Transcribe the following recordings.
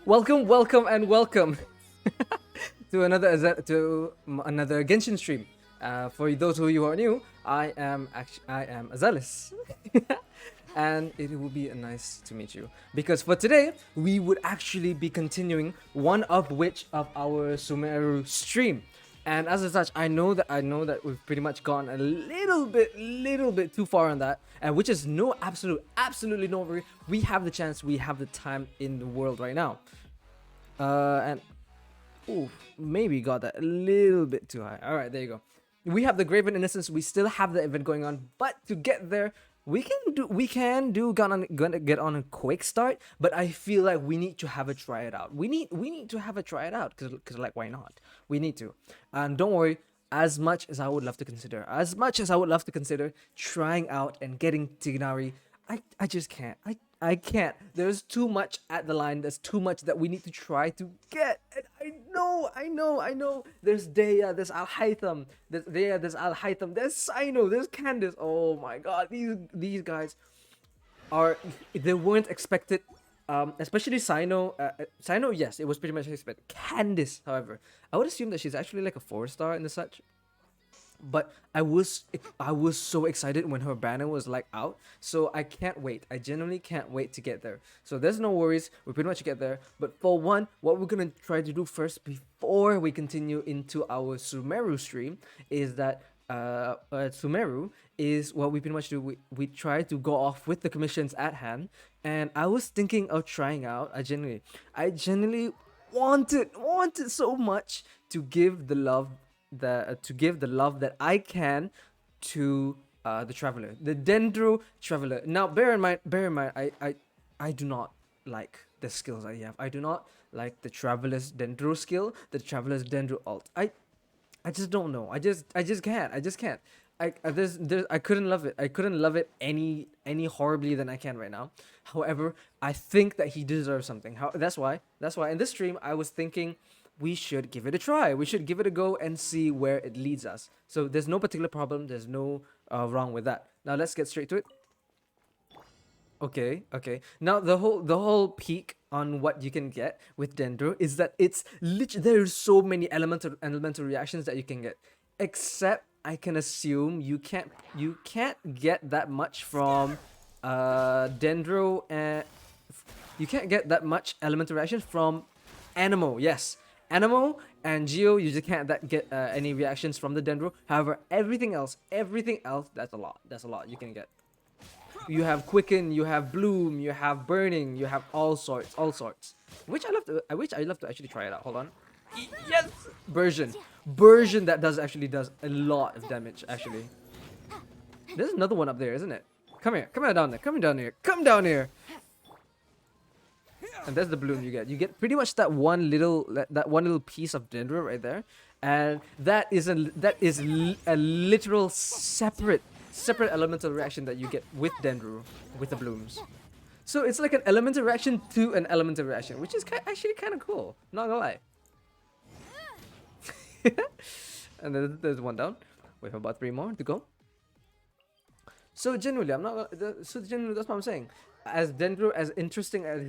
Welcome, and welcome to another Genshin stream. For those of you who are new, I am Azalis, and it will be nice to meet you. Because for today, we would actually be continuing one of which of our Sumeru stream. And as such, I know that we've pretty much gone a little bit too far on that, and which is absolutely no worry. We have the chance, we have the time in the world right now. And ooh, maybe got that a little bit too high. All right, there you go. We have the Graven Innocence. We still have the event going on, but to get there, we can do gonna get on a quick start. But I feel like we need to have a try it out. We need to have a try it out because like why not? We need to. And don't worry. As much as I would love to consider trying out and getting Tignari, I just can't. I can't. There's too much at the line. There's too much that we need to try to get. And I know. There's Daya, there's Al Haytham, there's Al Haytham, there's Sino, there's Candice. Oh my god, these guys are they weren't expected. Especially Sino. Sino, yes, it was pretty much expected. Candice, however, I would assume that she's actually like a 4-star and such. But I was so excited when her banner was like out, so I can't wait. I genuinely can't wait to get there. So there's no worries, we pretty much get there. But for one, what we're gonna try to do first before we continue into our Sumeru stream is that Sumeru is what we pretty much do. We try to go off with the commissions at hand, and I was thinking of trying out. I genuinely wanted so much to give the love that I can to the traveler, the Dendro traveler. Now, bear in mind, I do not like the skills I have. I do not like the traveler's Dendro skill, the traveler's Dendro alt. I just don't know. I just can't. I just can't. I couldn't love it. I couldn't love it any horribly than I can right now. However, I think that he deserves something. That's why in this stream I was thinking we should give it a try. We should give it a go and see where it leads us. So there's no particular problem. There's no wrong with that. Now let's get straight to it. Okay. Now the whole peak on what you can get with Dendro is that it's literally there's so many elemental reactions that you can get. Except I can assume you can't get that much from Dendro, and you can't get that much elemental reactions from Animo. Yes, Animo and Geo, you just can't get any reactions from the Dendro. However, everything else, that's a lot you can get. You have Quicken, you have Bloom, you have Burning, you have all sorts. Which I love to actually try it out. Hold on. Yes, version that does a lot of damage actually. There's another one up there, isn't it? Come here down there, come down here. And that's the bloom you get. You get pretty much that one little piece of dendro right there, and that is a literal separate elemental reaction that you get with dendro with the blooms. So it's like an elemental reaction to an elemental reaction, which is actually kind of cool. Not gonna lie. And then there's one down. We have about 3 more to go. So generally, I'm not. So generally, that's what I'm saying. As Dendro, as interesting as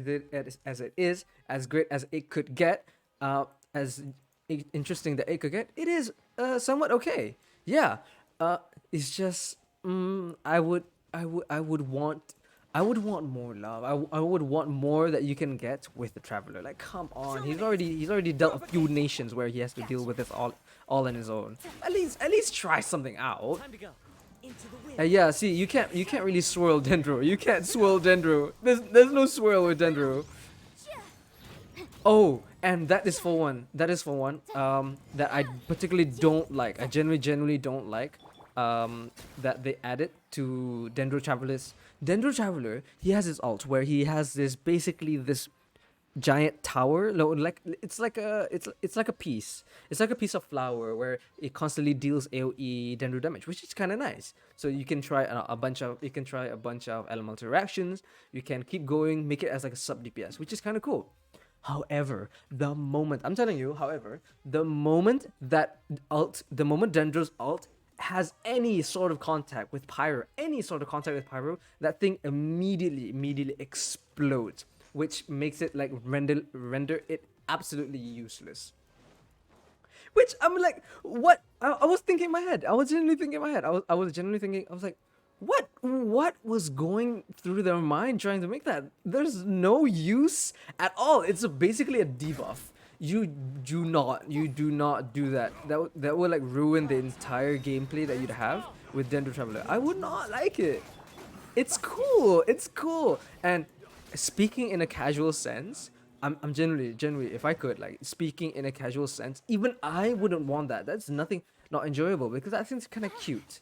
it is, as great as it could get, as interesting that it could get, it is somewhat okay. Yeah. It's just I would want more love. I would want more that you can get with the traveler. Like, come on, he's already dealt a few nations where he has to deal with this all on his own. At least try something out. Yeah, see, you can't really swirl Dendro. You can't swirl Dendro. There's no swirl with Dendro. Oh, and that is for one. That I particularly don't like. I genuinely don't like. That they added to Dendro Traveler's Dendro Traveler. He has his alt where he has this giant tower, like it's like a piece. It's like a piece of flower where it constantly deals AoE dendro damage, which is kind of nice. So you can try a bunch of elemental reactions. You can keep going, make it as like a sub DPS, which is kind of cool. However, the moment Dendro's alt has any sort of contact with Pyro, that thing immediately explodes. which makes it like render it absolutely useless. Which I'm like, what? I was thinking in my head. I was genuinely thinking in my head. I was genuinely thinking. I was like, what was going through their mind trying to make that? There's no use at all. It's basically a debuff. You do not do that. That would like ruin the entire gameplay that you'd have with Dendro Traveler. I would not like it. It's cool. It's cool. And speaking in a casual sense, I'm generally, if I could, like, speaking in a casual sense, even I wouldn't want that. That's nothing, not enjoyable, because that thing's kind of cute.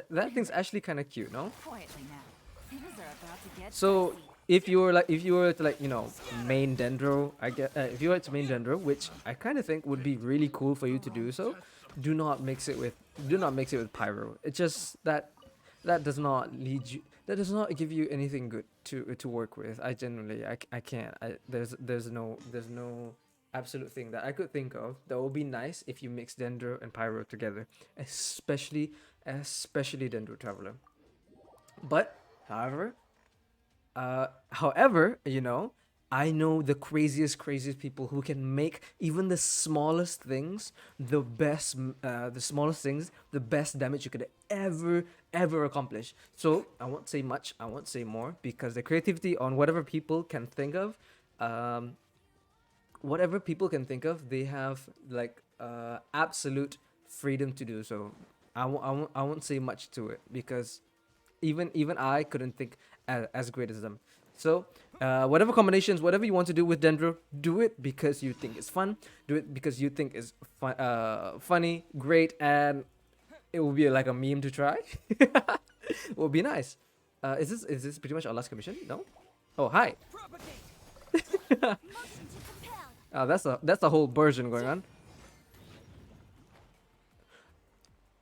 That thing's actually kind of cute, no? Quietly now. Things are about to get So dicey. if you were to, like, main Dendro, I get if you were to main Dendro, which I kind of think would be really cool for you to do so, do not mix it with Pyro. It's just that does not lead you, that does not give you anything good to work with. I genuinely, I can't. There's no absolute thing that I could think of that would be nice if you mix Dendro and Pyro together, especially Dendro Traveler. But however, I know the craziest people who can make even the smallest things the smallest things the best damage you could ever accomplish. So I won't say much, I won't say more, because the creativity on um, whatever people can think of, they have like absolute freedom to do so. I won't say much to it, because even I couldn't think as great as them. So, whatever combinations, whatever you want to do with Dendro, do it because you think it's fun. Do it because you think it's funny, great, and it will be like a meme to try. It will be nice. Is this pretty much our last commission? No. Oh, hi. Motion to compel. That's the whole version going on.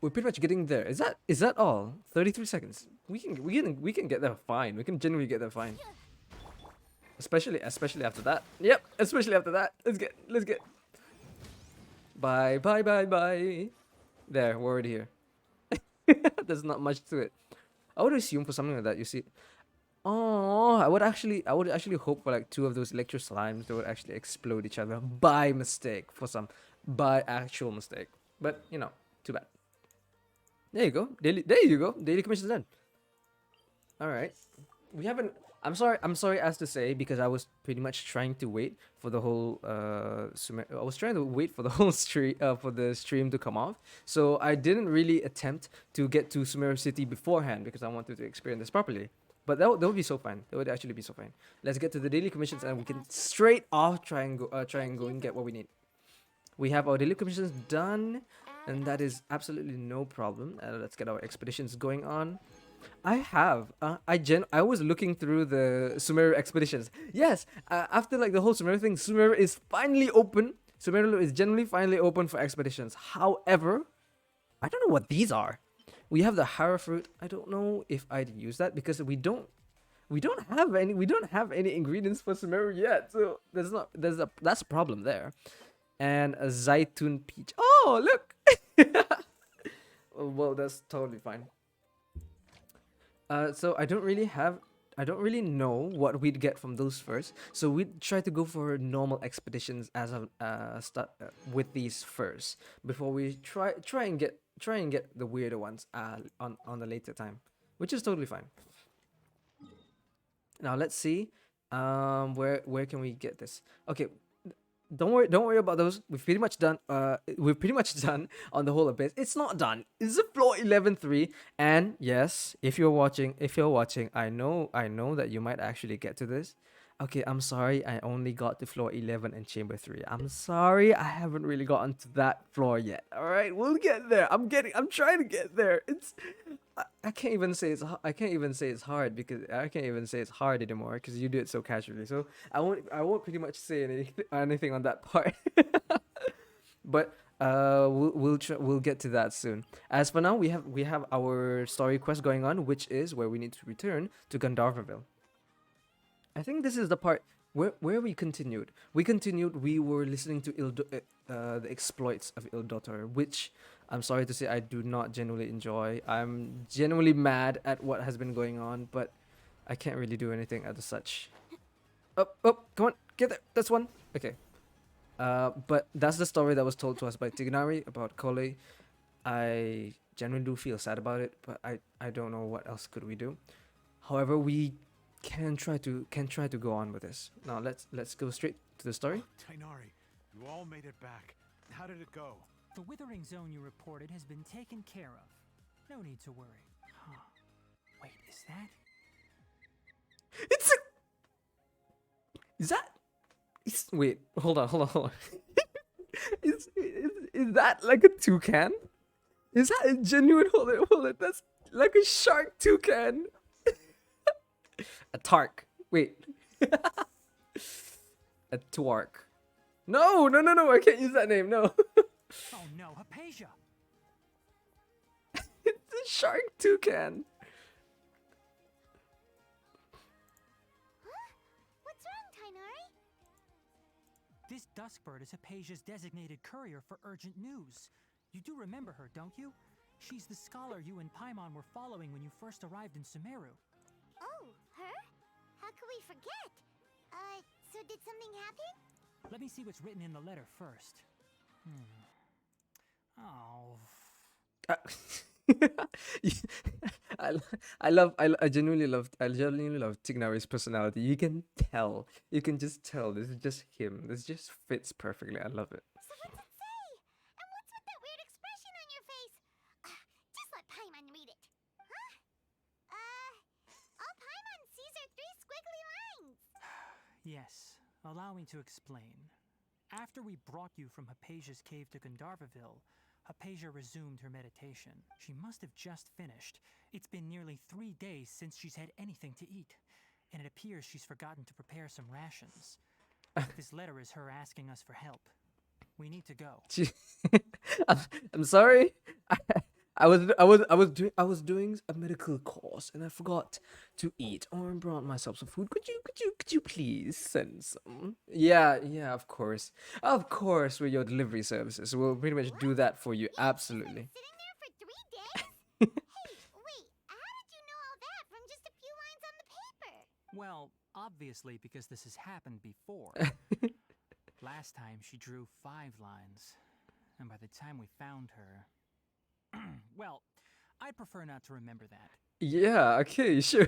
We're pretty much getting there. Is that all? 33 seconds. We can get there fine. We can genuinely get there fine. Especially after that. Yep, especially after that. Let's get. Bye. There, we're already here. There's not much to it. I would assume for something like that, you see. Oh, I would actually hope for like two of those electro slimes that would actually explode each other by mistake, by actual mistake. But too bad. There you go. Daily commission's done. All right. We haven't. I'm sorry as to say, because I was pretty much trying to wait for the whole I was trying to wait for the whole stream for the stream to come off. So I didn't really attempt to get to Sumeru City beforehand because I wanted to experience this properly. But that would be so fun. That would actually be so fun. Let's get to the daily commissions and we can straight off try and go and get what we need. We have our daily commissions done, and that is absolutely no problem. Let's get our expeditions going on. I have. I was looking through the Sumeru expeditions. Yes, after like the whole Sumeru thing, Sumeru is finally open. Sumeru is generally finally open for expeditions. However, I don't know what these are. We have the Hara fruit. I don't know if I'd use that because we don't have any ingredients for Sumeru yet. So that's a problem there. And a Zaitun peach. Oh, look. Well, that's totally fine. So I don't really know what we'd get from those first. So we'd try to go for normal expeditions as of start with these first before we try and get the weirder ones on the later time, which is totally fine. Now let's see, where can we get this? Okay, don't worry about those. We've pretty much done on the whole abyss. It's not done. It's a floor 11-3. And yes, if you're watching, I know that you might actually get to this. Okay, I'm sorry, I only got to floor 11 and chamber 3. I'm sorry, I haven't really gotten to that floor yet. All right, we'll get there. I'm trying to get there. I can't even say I can't even say it's hard, because I can't even say it's hard anymore because you do it so casually. So I won't pretty much say anything on that part. But we'll get to that soon. As for now, we have our story quest going on, which is where we need to return to Gandharvaville. I think this is the part where we continued. We were listening to the exploits of Ildotar, which I'm sorry to say I do not genuinely enjoy. I'm genuinely mad at what has been going on, but I can't really do anything as such. Up, up, come on, get there. That's one. Okay. But that's the story that was told to us by Tignari about Kole. I genuinely do feel sad about it, but I don't know what else could we do. However, we can try to go on with this. Now let's go straight to the story. Tainari, you all made it back. How did it go? The withering zone you reported has been taken care of. No need to worry. Huh. Wait, is that? It's a. Is that? Wait, hold on. Is that like a toucan? Is that a genuine? Hold it. That's like a shark toucan. A tark. Wait. A twark. No. I can't use that name. No. Oh no, Hypatia! It's a shark toucan. What's wrong, Tainari? This duskbird is Hypatia's designated courier for urgent news. You do remember her, don't you? She's the scholar you and Paimon were following when you first arrived in Sumeru. Oh, her? How could we forget? So did something happen? Let me see what's written in the letter first. Oh. I genuinely love Tignari's personality. You can tell. You can just tell. This is just him. This just fits perfectly. I love it. So what's it say? And what's with that weird expression on your face? Just let Paimon read it. Huh? All Paimon sees are 3 squiggly lines. Yes, allow me to explain. After we brought you from Hypatia's cave to Gandharvaville, Hypatia resumed her meditation. She must have just finished. It's been nearly 3 days since she's had anything to eat, and it appears she's forgotten to prepare some rations. This letter is her asking us for help. We need to go. I'm sorry. I was doing a medical course and I forgot to eat or brought myself some food. Could you please send some? Yeah, of course. Of course, with your delivery services. We'll pretty much do that for you. Absolutely. Sitting there for 3 days? Hey, wait, how did you know all that from just a few lines on the paper? Well, obviously because this has happened before. Last time she drew 5 lines, and by the time we found her... Well, I'd prefer not to remember that. Yeah, okay, sure.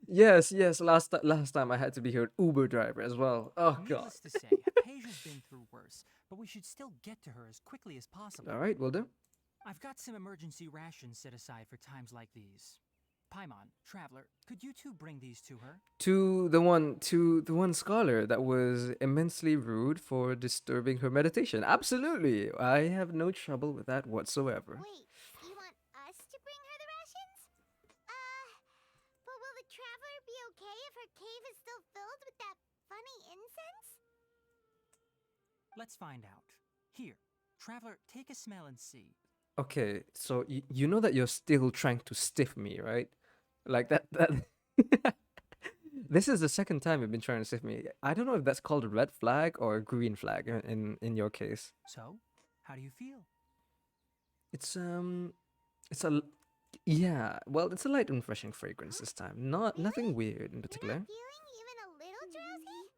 Yes, last time I had to be her Uber driver as well. Oh god. Needless to say, Hypatia's been through worse, but we should still get to her as quickly as possible. All right, will do. I've got some emergency rations set aside for times like these. Paimon, Traveler, could you two bring these to her? To the one scholar that was immensely rude for disturbing her meditation. Absolutely. I have no trouble with that whatsoever. Wait, you want us to bring her the rations? But will the traveler be okay if her cave is still filled with that funny incense? Let's find out. Here, Traveler, take a smell and see. Okay, so you know that you're still trying to stiff me, right? Like that This is the second time you've been trying to stiff me. I don't know if that's called a red flag or a green flag in your case. So, how do you feel? It's a yeah, well, it's a light and refreshing fragrance this time. Nothing weird in You're particular. not feeling even a little drowsy?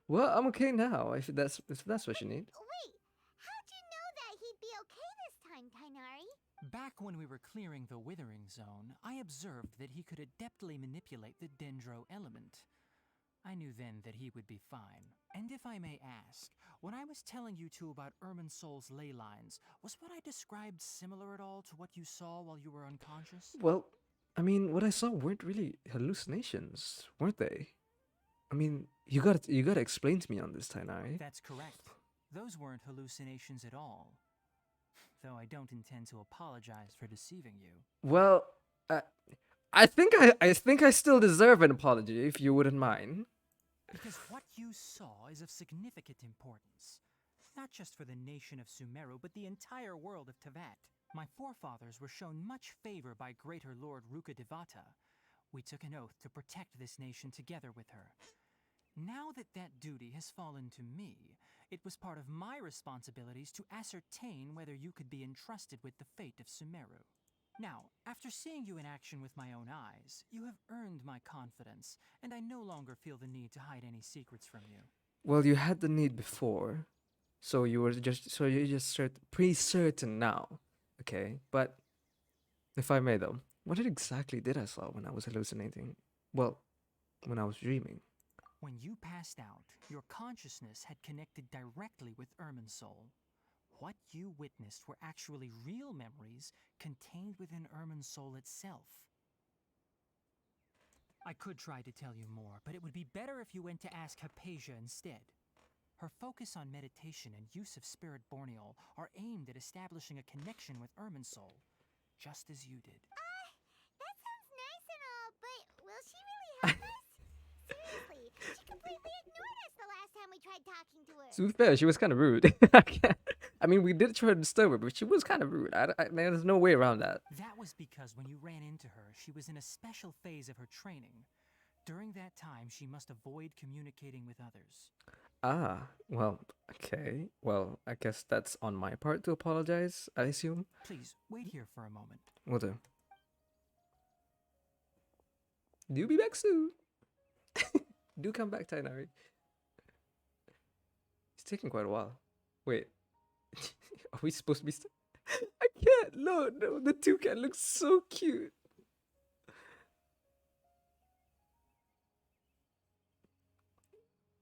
Well, I'm okay now if that's what you need. Wait, how'd you know that he'd be okay this time, Tainari? Back when we were clearing the withering zone, I observed that he could adeptly manipulate the dendroooo element. I knew then that he would be fine. And if I may ask, when I was telling you two about Irminsol's ley lines, was what I described similar at all to what you saw while you were unconscious? Well, I mean, what I saw weren't really hallucinations, weren't they? I mean, you gotta explain to me on this, Tainari. That's correct. Those weren't hallucinations at all. Though I don't intend to apologize for deceiving you. Well, I think I still deserve an apology if you wouldn't mind. Because what you saw is of significant importance. Not just for the nation of Sumeru, but the entire world of Tevat. My forefathers were shown much favor by Greater Lord Rukkhadevata. We took an oath to protect this nation together with her. Now that that duty has fallen to me, it was part of my responsibilities to ascertain whether you could be entrusted with the fate of Sumeru. Now, after seeing you in action with my own eyes, you have earned my confidence, and I no longer feel the need to hide any secrets from you. Well, you had the need before, so you're just pretty certain now. Okay, but if I may though, what exactly did I saw when I was hallucinating? Well, when I was dreaming. When you passed out, your consciousness had connected directly with Irminsul. What you witnessed were actually real memories contained within Irminsul itself. I could try to tell you more, but it would be better if you went to ask Hypatia instead. Her focus on meditation and use of Spirit Borneol are aimed at establishing a connection with Irminsul, just as you did. That sounds nice and all, but will she really help us? Seriously, she completely ignored us the last time we tried talking to her. To be fair, she was kind of rude. I mean, we did try to disturb her, but she was kind of rude. There's no way around that. That was because when you ran into her, she was in a special phase of her training. During that time, she must avoid communicating with others. Ah, well, okay. Well, I guess that's on my part to apologize, I assume. Please, wait here for a moment. Will do. Do be back soon. Do come back, Tainari. It's taking quite a while. Wait. Are we supposed to be I can't. No, the toucan looks so cute.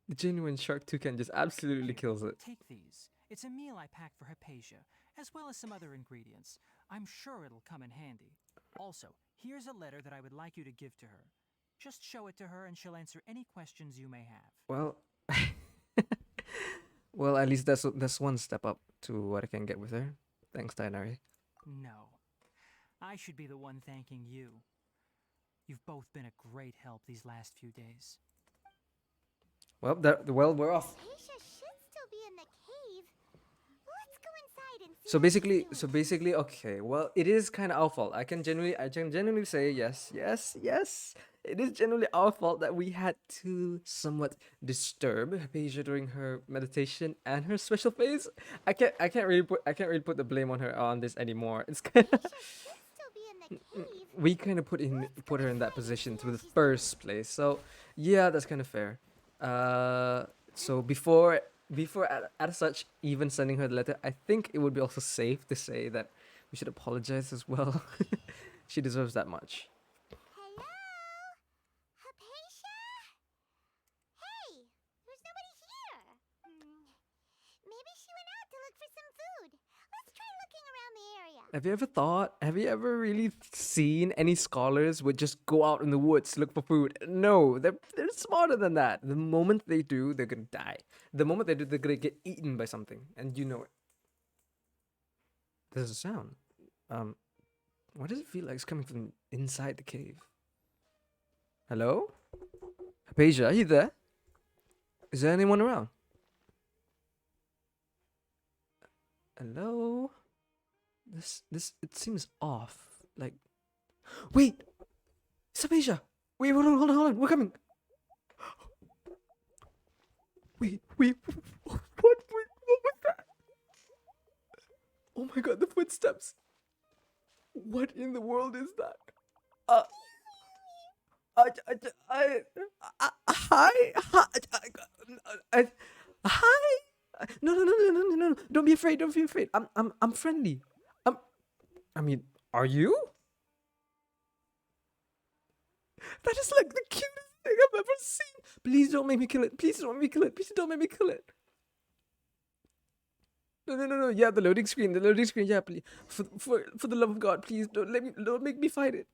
The genuine shark toucan just absolutely Here, kills it. Take these. It's a meal I packed for Hypatia, as well as some other ingredients. I'm sure it'll come in handy. Also, here's a letter that I would like you to give to her. Just show it to her and she'll answer any questions you may have. Well, well, at least that's one step up to what I can get with her. Thanks, Tainari. No. I should be the one thanking you. You've both been a great help these last few days. Well, we're off. Hypatia should still be in the cave. Let's go inside and see. So what she's basically, doing. okay. Well, it is kind of our fault. I can genuinely say yes. It is generally our fault that we had to somewhat disturb Hypatia during her meditation and her special phase. I can't really put the blame on this anymore. It's kind of Hypatia should still be in the cave. we kind of put her in that position to the first place. So yeah, that's kind of fair. So before as such even sending her the letter, I think it would be also safe to say that we should apologize as well. She deserves that much. Hello? Hypatia? Hey, there's nobody here. Maybe she went out to look for some food. Let's try looking around the area. Have you ever really seen any scholars would just go out in the woods to look for food? No, they're smarter than that. The moment they do, they're gonna die. The moment they do, they're gonna get eaten by something, and you know it. There's a sound. What does it feel like it's coming from inside the cave? Hello? Hypatia, are you there? Is there anyone around? Hello? This it seems off. Like, wait, it's Hypatia. Wait, hold on. We're coming. Wait. What was that? Oh my god, the footsteps. What in the world is that? Hi. No. Don't be afraid. I'm friendly. I mean, are you? That is like the cutest thing I've ever seen. Please don't make me kill it. Please don't make me kill it. No. Yeah, the loading screen. Yeah, please. For the love of God, please don't make me fight it.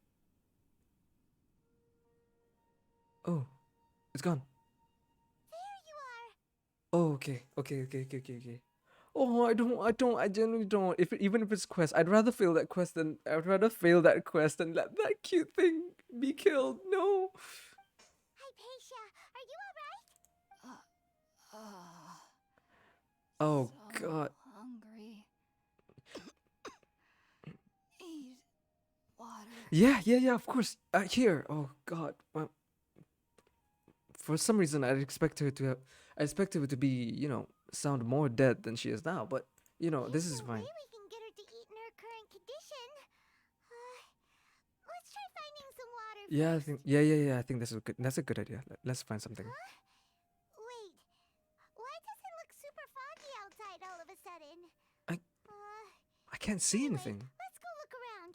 Oh, it's gone. There you are. Oh, okay. Oh, I genuinely don't. Even if it's quest, I'd rather fail that quest than let that cute thing be killed. No. Hypatia, are you alright? Oh So God. hungry. Need water. Yeah. Of course. Here. Oh God. Well, for some reason, I expect her to be, sound more dead than she is now. But this is There's no fine. way we can get her to eat in her current condition. Yeah, I first. think. Yeah. I think that's a good idea. Let's find something. Wait, why does it look super foggy outside all of a sudden? I I can't see Anyway, anything. let's go look around.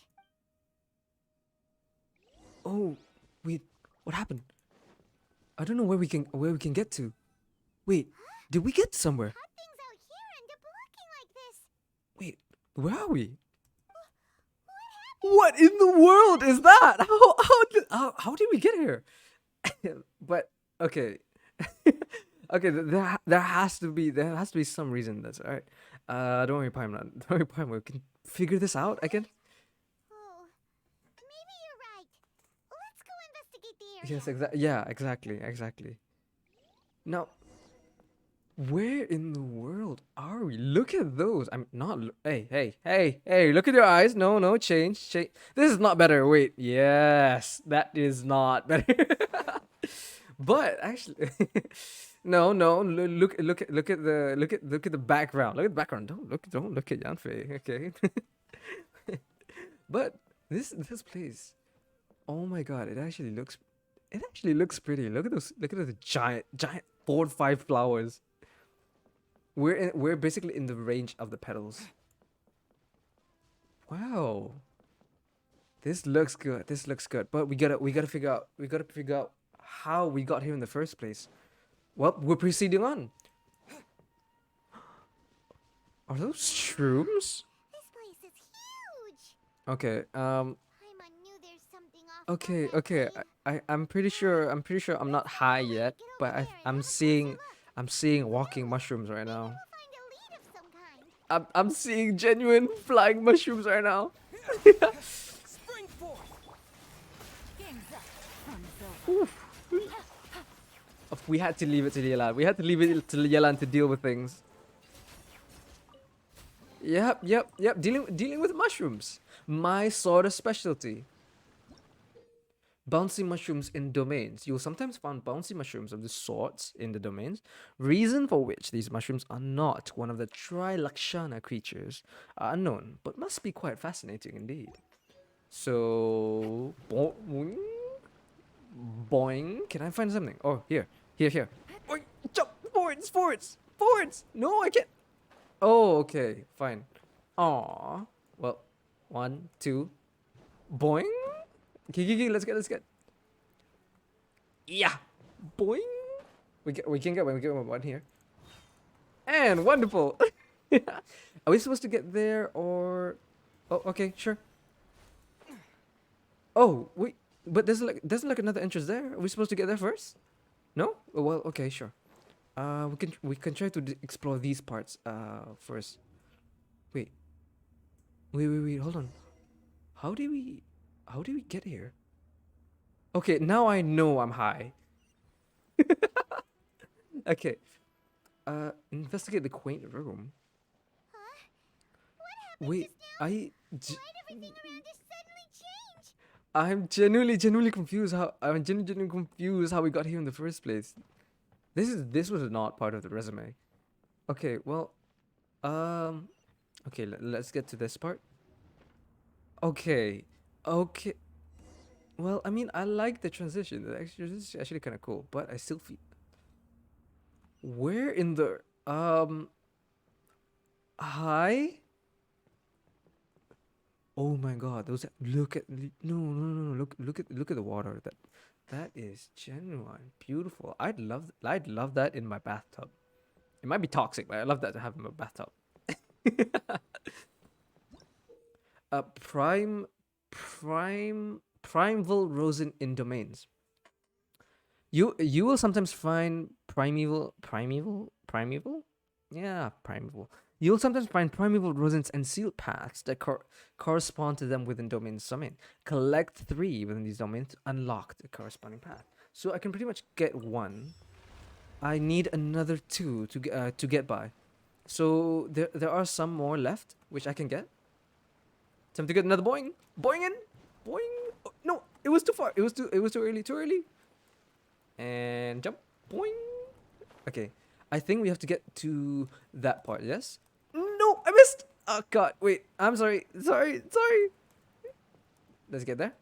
Oh, wait. What happened? I don't know where we can get to. Wait, did we get somewhere? Hot things out here end up looking like this. Wait, where are we? What happened? What in the world is that? How did we get here? But okay, okay. There has to be some reason. That's all right. Don't worry, Paimon. Don't worry, Paimon. We can figure this out again. Oh, maybe you're right. Let's go investigate the area. Yes, exactly. Now, where in the world are we? Look at those. I'm not. Hey! Look at your eyes. No, change. This is not better. Wait. Yes, that is not better. But actually, no. Look at the background. Look at the background. Don't look at Yanfei. Okay. But this place. Oh my god! It actually looks pretty. Look at those. Look at the giant 4 or 5 flowers. We're basically in the range of the petals. Wow. This looks good. But we gotta figure out how we got here in the first place. Well, we're proceeding on. Are those shrooms? This place is huge. Okay. Paimon knew there's something off about Okay. that Okay. thing. I'm pretty sure I'm not high yet, but I'm seeing walking mushrooms right now. We'll find a lead of some kind. I'm seeing genuine flying mushrooms right now. Spring forth. We had to leave it to Yelan. We had to leave it to Yelan to deal with things. Yep. Dealing with mushrooms. My sort of specialty. Bouncy mushrooms in domains. You'll sometimes find bouncy mushrooms of the sorts in the domains, reason for which these mushrooms are not one of the Trilakshana creatures are unknown, but must be quite fascinating indeed. So, boing. Boing. Can I find something? Oh, here. Boing. Jump! Forwards! No, I can't. Oh, okay. Fine. Aw. Well, 1, 2. Boing. Okay, let's get. Yeah. Boing. We can get one here. And wonderful. Are we supposed to get there or? Oh, okay, sure. Oh, wait. But there's like another entrance there. Are we supposed to get there first? No? Oh, well, okay, sure. We can try to explore these parts first. Wait. Hold on. How do we get here? Okay, now I know I'm high. Okay. Investigate the quaint room. Huh? What happened Wait, just now? I Why'd everything around us suddenly change? I'm genuinely confused how we got here in the first place. This was not part of the resume. Okay, well, okay, let's get to this part. Okay. Well, I mean, I like the transition. This is actually kind of cool, but I still feel. Where in the hi? Oh my God! Look at no! Look at the water. That is genuine, beautiful. I'd love that in my bathtub. It might be toxic, but I love that to have in my bathtub. Primeval rosin in domains. You will sometimes find primeval. Yeah, primeval. You'll sometimes find primeval rosins and sealed paths that correspond to them within domains domain. Collect 3 within these domains to unlock the corresponding path. So I can pretty much get 1. I need another 2 to get by. So there are some more left which I can get. Time to get another boing. Boing in. Boing. Oh, no, it was too far. It was too early. Too early. And jump. Boing. Okay. I think we have to get to that part, yes? No, I missed. Oh god, wait. I'm sorry. Sorry. Let's get there.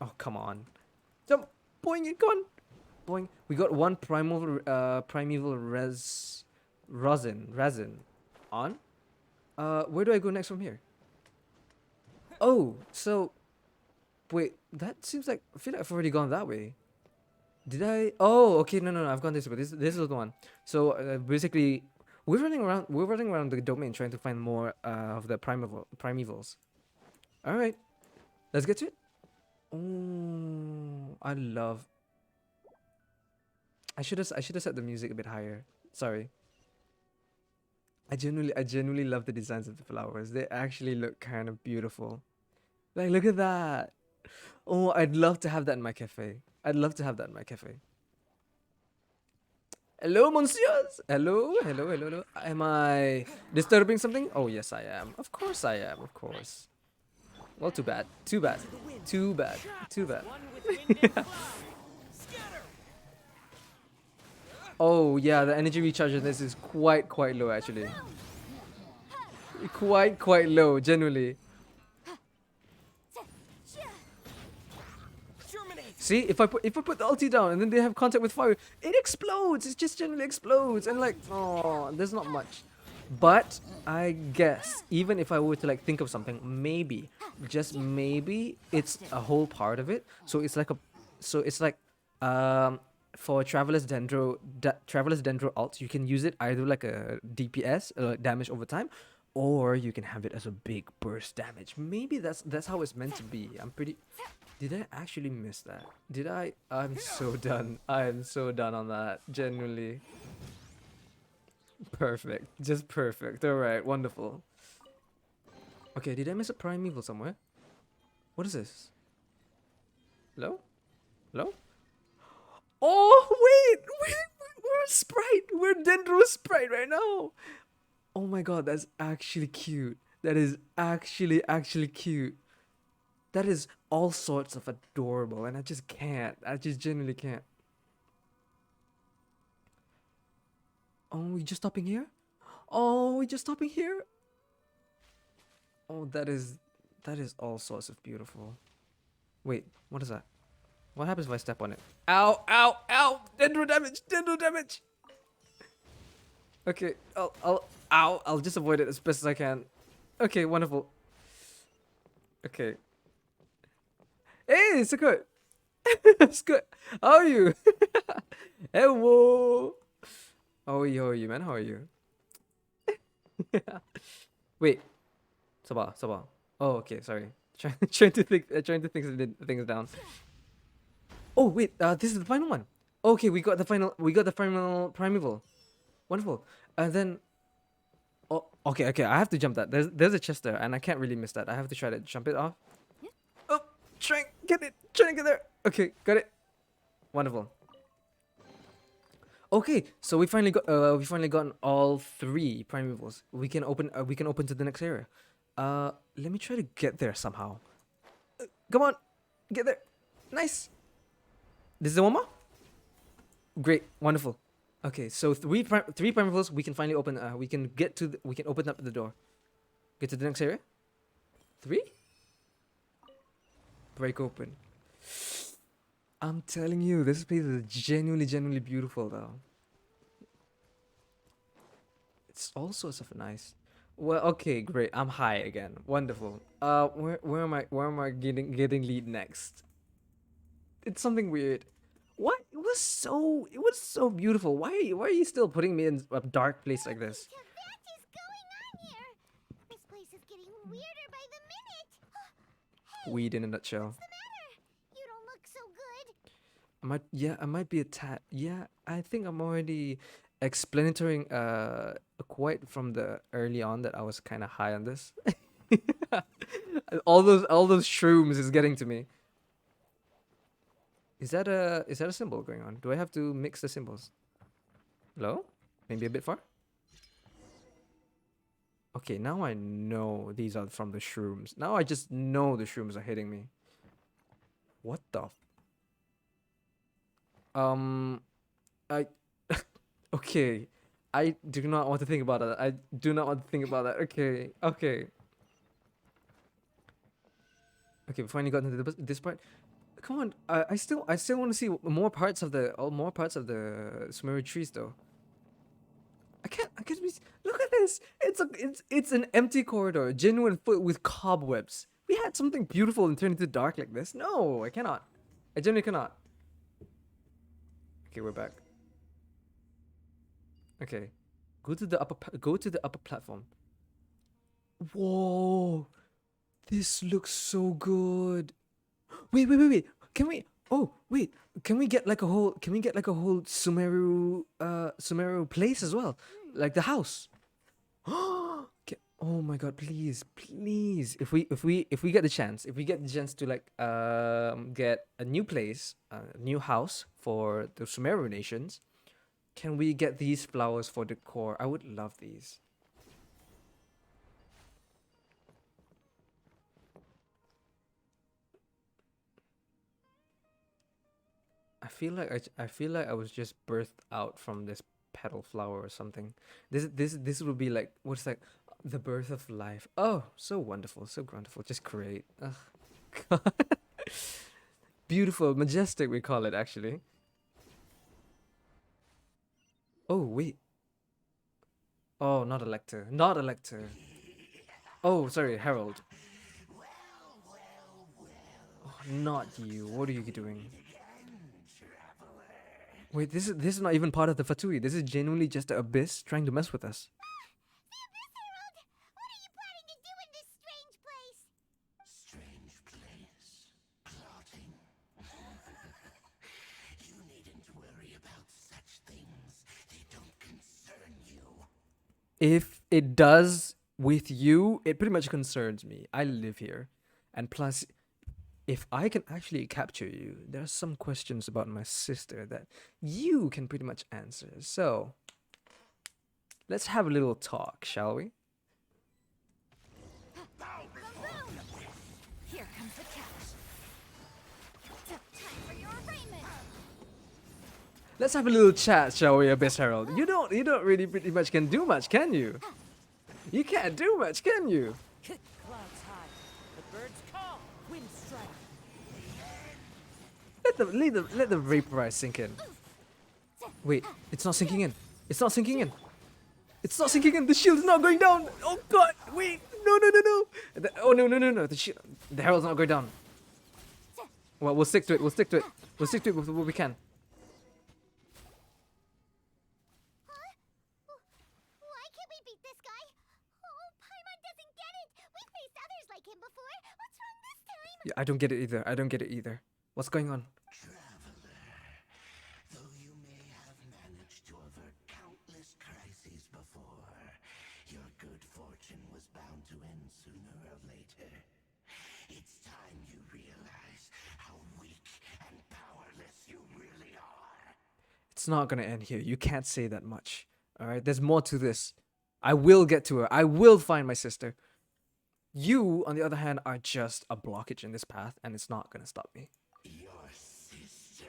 Oh, come on. Jump. Boing it, come on. Boing. We got one primeval resin. On? Where do I go next from here? Oh, so wait, that seems like I feel like I've already gone that way. Did I? Oh, okay, no, I've gone this way. This is the one. So basically, we're running around the domain trying to find more of the primevals. All right, let's get to it. Oh, I should have set the music a bit higher. Sorry. I genuinely love the designs of the flowers. They actually look kind of beautiful. Like, look at that. Oh, I'd love to have that in my cafe. I'd love to have that in my cafe. Hello, monsieurs. Hello. Am I disturbing something? Oh, yes, I am. Of course I am. Of course. Well, too bad. Too bad. Too bad. Too bad. One with wind and cloud. Scatter. Oh, yeah, the energy recharge on this is quite low, actually. Quite low, genuinely. Germinate. See, if I put the ulti down and then they have contact with fire, it explodes. It just generally explodes, and like, oh, there's not much. But I guess even if I were to like think of something, maybe, just maybe, it's a whole part of it. So it's like for Traveler's Dendro alt, you can use it either like a DPS, damage over time, or you can have it as a big burst damage. Maybe that's how it's meant to be. I'm pretty. Did I actually miss that? Did I? I'm so done. I am so done on that. Genuinely. Perfect. Just perfect. Alright, wonderful. Okay, did I miss a primeval somewhere? What is this? Hello? Hello? Oh, wait! We're a sprite! We're Dendro sprite right now! Oh my god, that's actually cute. That is actually cute. That is all sorts of adorable, and I just can't. I just genuinely can't. Oh, we just stopping here? Oh, we just stopping here? Oh, that is all sorts of beautiful. Wait, what is that? What happens if I step on it? Ow, ow, ow! Dendro damage! Okay, I'll just avoid it as best as I can. Okay, wonderful. Okay. Hey, Sakut! Sakut! How are you? Hello! How are you, man? How are you? Wait. Sabah. Oh, okay, sorry. Trying to think things down. Oh, wait, this is the final one. Okay, we got the final primeval. Wonderful. And then oh, okay, I have to jump that. There's a chest there, and I can't really miss that. I have to try to jump it off. Oh, trying to get there. Okay, got it. Wonderful. Okay, so we finally gotten all 3 primevals. We can open to the next area. Let me try to get there somehow. Come on, get there. Nice. This is the one more. Great, wonderful. Okay, so 3 primevals. We can finally open. We can open up the door. Get to the next area. 3. Break open. I'm telling you, this place is genuinely beautiful, though. It's all sorts of nice. Well, okay, great. I'm high again. Wonderful. Where am I getting lead next? It's something weird. What? It was so beautiful. Why are you still putting me in a dark place like this? What is going on here? This place is getting weirder by the minute. Hey, Weed in a nutshell. what's the matter? You don't look so good. I might be a tad. Yeah, I think I'm already explanatory quite from the early on that I was kind of high on this. all those shrooms is getting to me. Is that a symbol going on? Do I have to mix the symbols? Hello? Maybe a bit far? Okay, now I know these are from the shrooms. Now I just know the shrooms are hitting me. What the I okay. I do not want to think about that. I do not want to think about that. Okay. Okay, we finally got into this part. Come on, I still want to see more parts of the Sumeru trees though. I can't be. Look at this. It's an empty corridor, genuine foot with cobwebs. We had something beautiful and turned into dark like this. No, I cannot. I genuinely cannot. Okay, we're back. Okay, go to the upper platform. Whoa, this looks so good. Wait. Can we? Oh, wait. Can we get like a whole? Can we get like a whole Sumeru place as well, like the house? Oh my god! Please. If we get the chance, to like get a new place, a new house for the Sumeru nations, can we get these flowers for decor? I would love these. I feel like I was just birthed out from this petal flower or something. This would be like what's like the birth of life. Oh, so wonderful, so wonderful. Just great. Ugh. God. Beautiful, majestic. We call it actually. Oh wait. Oh, not a lector. Not a lector. Oh, sorry, Herald. Oh, not you. What are you doing? Wait, this is not even part of the Fatui. This is genuinely just the abyss trying to mess with us. Miss Harold, what are you planning to do in this strange place? Strange place. Plotting. You needn't worry about such things. They don't concern you. If it does with you, it pretty much concerns me. I live here. And plus, if I can actually capture you, there are some questions about my sister that you can pretty much answer. So, let's have a little talk, shall we? Here comes the catch. Time for your arraignment. Let's have a little chat, shall we, Abyss Herald? You don't really pretty much can do much, can you? You can't do much, can you? Clouds high. The birds call. Wind strike. Let the vaporize sink in. Wait, it's not sinking in. It's not sinking in. It's not sinking in. The shield's not going down. Oh god, wait. No. Oh no. The herald's not going down. Well, we'll stick to it. We'll stick to it with what we can. Why can't we beat this guy? Oh, Paimon doesn't get it. We faced others like him before. What's wrong this time? Yeah, I don't get it either. What's going on? Traveler, though you may have managed to avert countless crises before, your good fortune was bound to end sooner or later. It's time you realize how weak and powerless you really are. It's not gonna end here. You can't say that much. Alright, there's more to this. I will get to her. I will find my sister. You, on the other hand, are just a blockage in this path, and it's not gonna stop me. Your sister.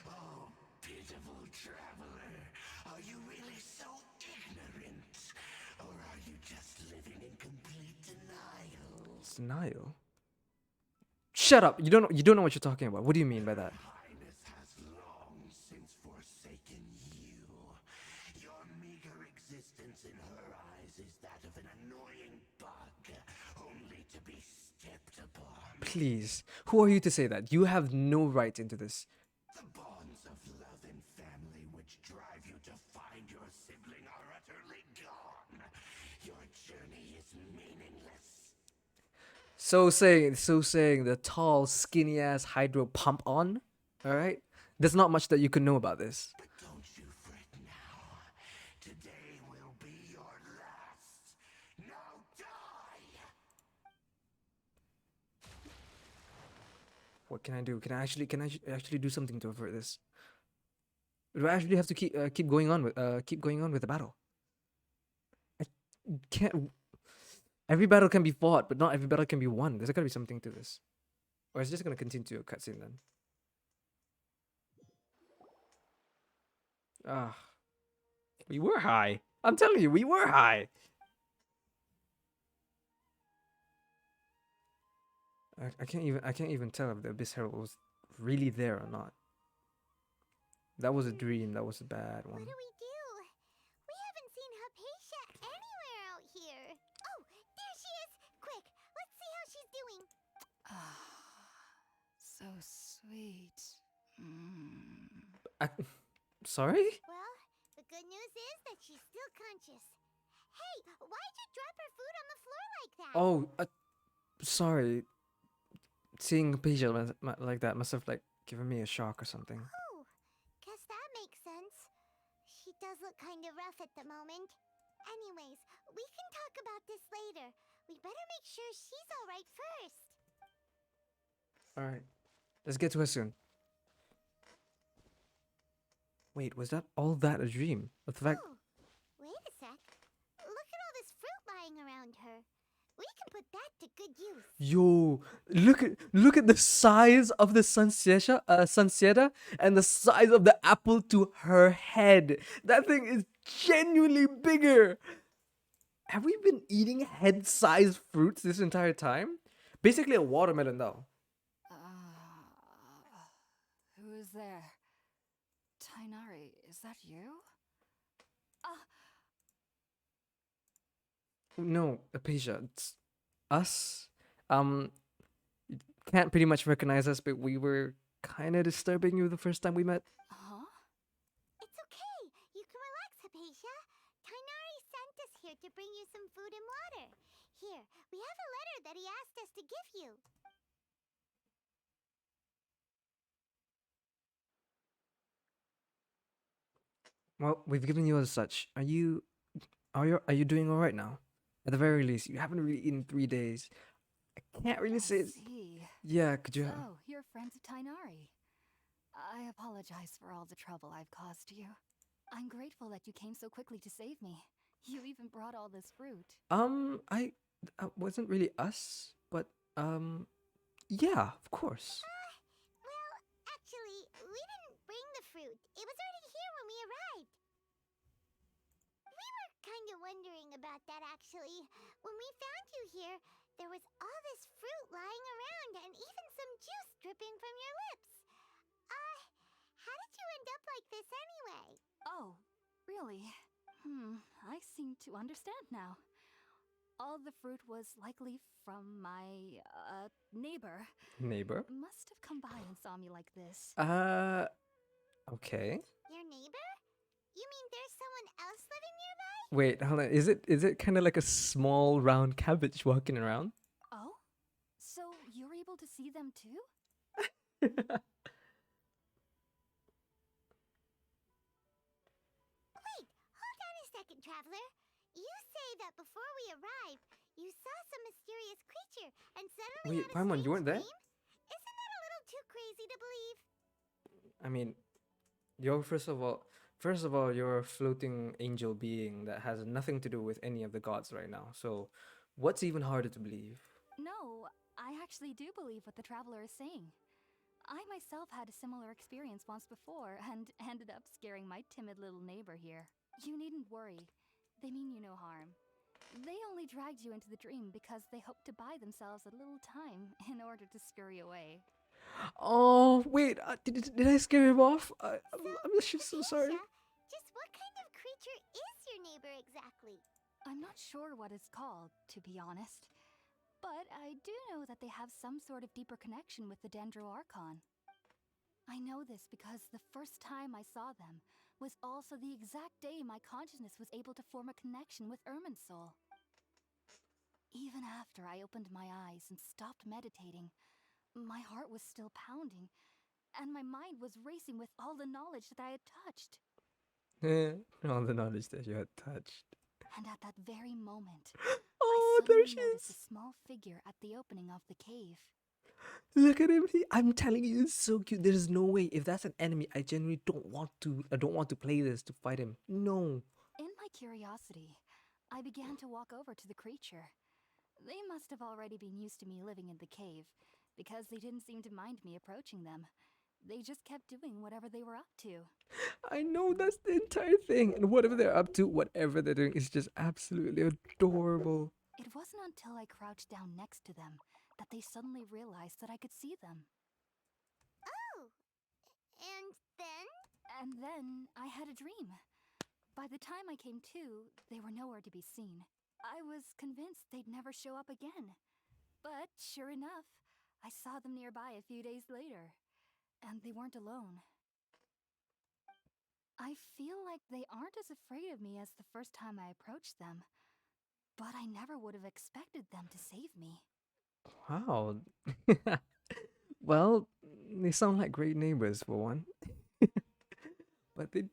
Oh, pitiful traveler. Are you really so ignorant? Or are you just living in complete denial? Denial? Shut up! You don't know what you're talking about. What do you mean by that? Highness has long since forsaken you. Your meager existence in her eyes is that of an annoying bug, only to be stepped upon. Please, who are you to say that? You have no right into this. The bonds of love and family which drive you to find your sibling are utterly gone. Your journey is meaningless. So saying the tall, skinny ass Hydro pump on. Alright? There's not much that you can know about this. But don't you fret now. Today will be your last. Now die! What can I do? Can I actually do something to avert this? Do I actually have to keep going on with the battle? I can't. Every battle can be fought, but not every battle can be won. There's gotta be something to this, or it's just gonna continue to a cutscene then. Ah, we were high. I'm telling you, we were high. I can't even tell if the Abyss Herald was really there or not. That was a dream. That was a bad What one. do? We haven't seen Hypatia anywhere out here. Oh, there she is! Quick, let's see how she's doing. So sweet. I, sorry? Well, the good news is that she's still conscious. Hey, why'd you drop her food on the floor like that? Oh, sorry. Seeing Apesia like that must have like given me a shock or something. Oh, guess that makes sense. She does look kind of rough at the moment. Anyways, we can talk about this later. We better make sure she's alright first. Alright. Let's get to her soon. Wait, was that all that a dream? The fact Oh, wait a sec. Look at all this fruit lying around her. We can put that to good use. Yo, look at the size of the Sunsieta and the size of the apple to her head. That thing is genuinely bigger. Have we been eating head-sized fruits this entire time? Basically a watermelon though. Who is there? Tainari, is that you? No, Apesia, it's us. You can't pretty much recognize us, but we were kind of disturbing you the first time we met. Huh? It's okay. You can relax, Hypatia. Tainari sent us here to bring you some food and water. Here, we have a letter that he asked us to give you. Well, we've given you as such. Are you doing all right now? At the very least, you haven't really eaten 3 days. I can't really say. See. Yeah, could you? So, you're friends of Tainari. I apologize for all the trouble I've caused you. I'm grateful that you came so quickly to save me. You even brought all this fruit. I wasn't really us, but yeah, of course. Well, actually, we didn't bring the fruit. It was already here when we arrived. We were kind of wondering about that, actually. When we found you here, there was all this fruit lying around and even some juice dripping from your lips. How did you end up like this anyway? Oh, really? I seem to understand now. All the fruit was likely from my, neighbor. Neighbor? Must have come by and saw me like this. Okay. Your neighbor? You mean there's someone else living nearby? Wait, hold on. Is it kind of like a small round cabbage walking around? Oh? So you're able to see them too? Wait, hold on a second, traveler. You say that before we arrived, you saw some mysterious creature and suddenly Wait, had a Paimon, you strange weren't there? dream? Isn't that a little too crazy to believe? I mean, you're first of all, you're a floating angel being that has nothing to do with any of the gods right now. So, what's even harder to believe? No, I actually do believe what the traveler is saying. I myself had a similar experience once before and ended up scaring my timid little neighbor here. You needn't worry. They mean you no harm. They only dragged you into the dream because they hoped to buy themselves a little time in order to scurry away. Oh, wait, did I scare him off? I'm actually so sorry. Hypatia, just what kind of creature is your neighbor exactly? I'm not sure what it's called, to be honest. But I do know that they have some sort of deeper connection with the dendroooo. I know this because the first time I saw them was also the exact day my consciousness was able to form a connection with Irminsul. Even after I opened my eyes and stopped meditating, my heart was still pounding, and my mind was racing with all the knowledge that I had touched. All the knowledge that you had touched. And at that very moment, Oh, I there suddenly she noticed a is. small figure at the opening of the cave. Look at him. I'm telling you, it's so cute. There is no way. If that's an enemy, I genuinely don't want to. I don't want to play this to fight him. No. In my curiosity, I began to walk over to the creature. They must have already been used to me living in the cave, because they didn't seem to mind me approaching them. They just kept doing whatever they were up to. I know that's the entire thing, and whatever they're up to, whatever they're doing, is just absolutely adorable. It wasn't until I crouched down next to them that they suddenly realized that I could see them. Oh, and then? And then I had a dream. By the time I came to, they were nowhere to be seen. I was convinced they'd never show up again. But sure enough, I saw them nearby a few days later. And they weren't alone. I feel like they aren't as afraid of me as the first time I approached them. But I never would have expected them to save me. Wow. Well, they sound like great neighbors for one. But they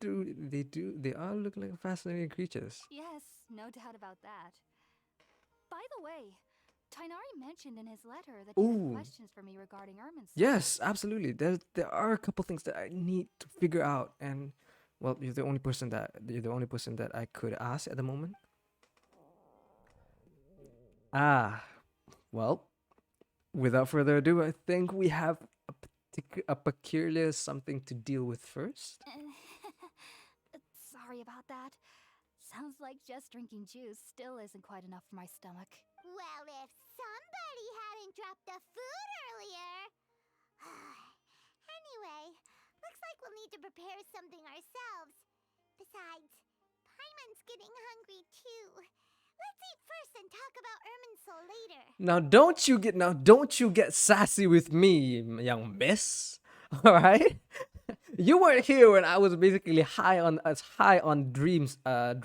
are looking like fascinating creatures. Yes, no doubt about that. By the way, Tainari mentioned in his letter that you Ooh. had questions for me regarding Ermin's. Yes, absolutely. There are a couple things that I need to figure out, and well, you're the only person that I could ask at the moment. Ah, well, without further ado, I think we have a peculiar something to deal with first. Sorry about that. Sounds like just drinking juice still isn't quite enough for my stomach. Well, if somebody hadn't dropped the food earlier. Anyway, looks like we'll need to prepare something ourselves. Besides, Paimon's getting hungry too. Let's eat first and talk about Erminsul later. Now don't you get sassy with me, young miss. All right? You weren't here when I was basically high on dream suck. Alright,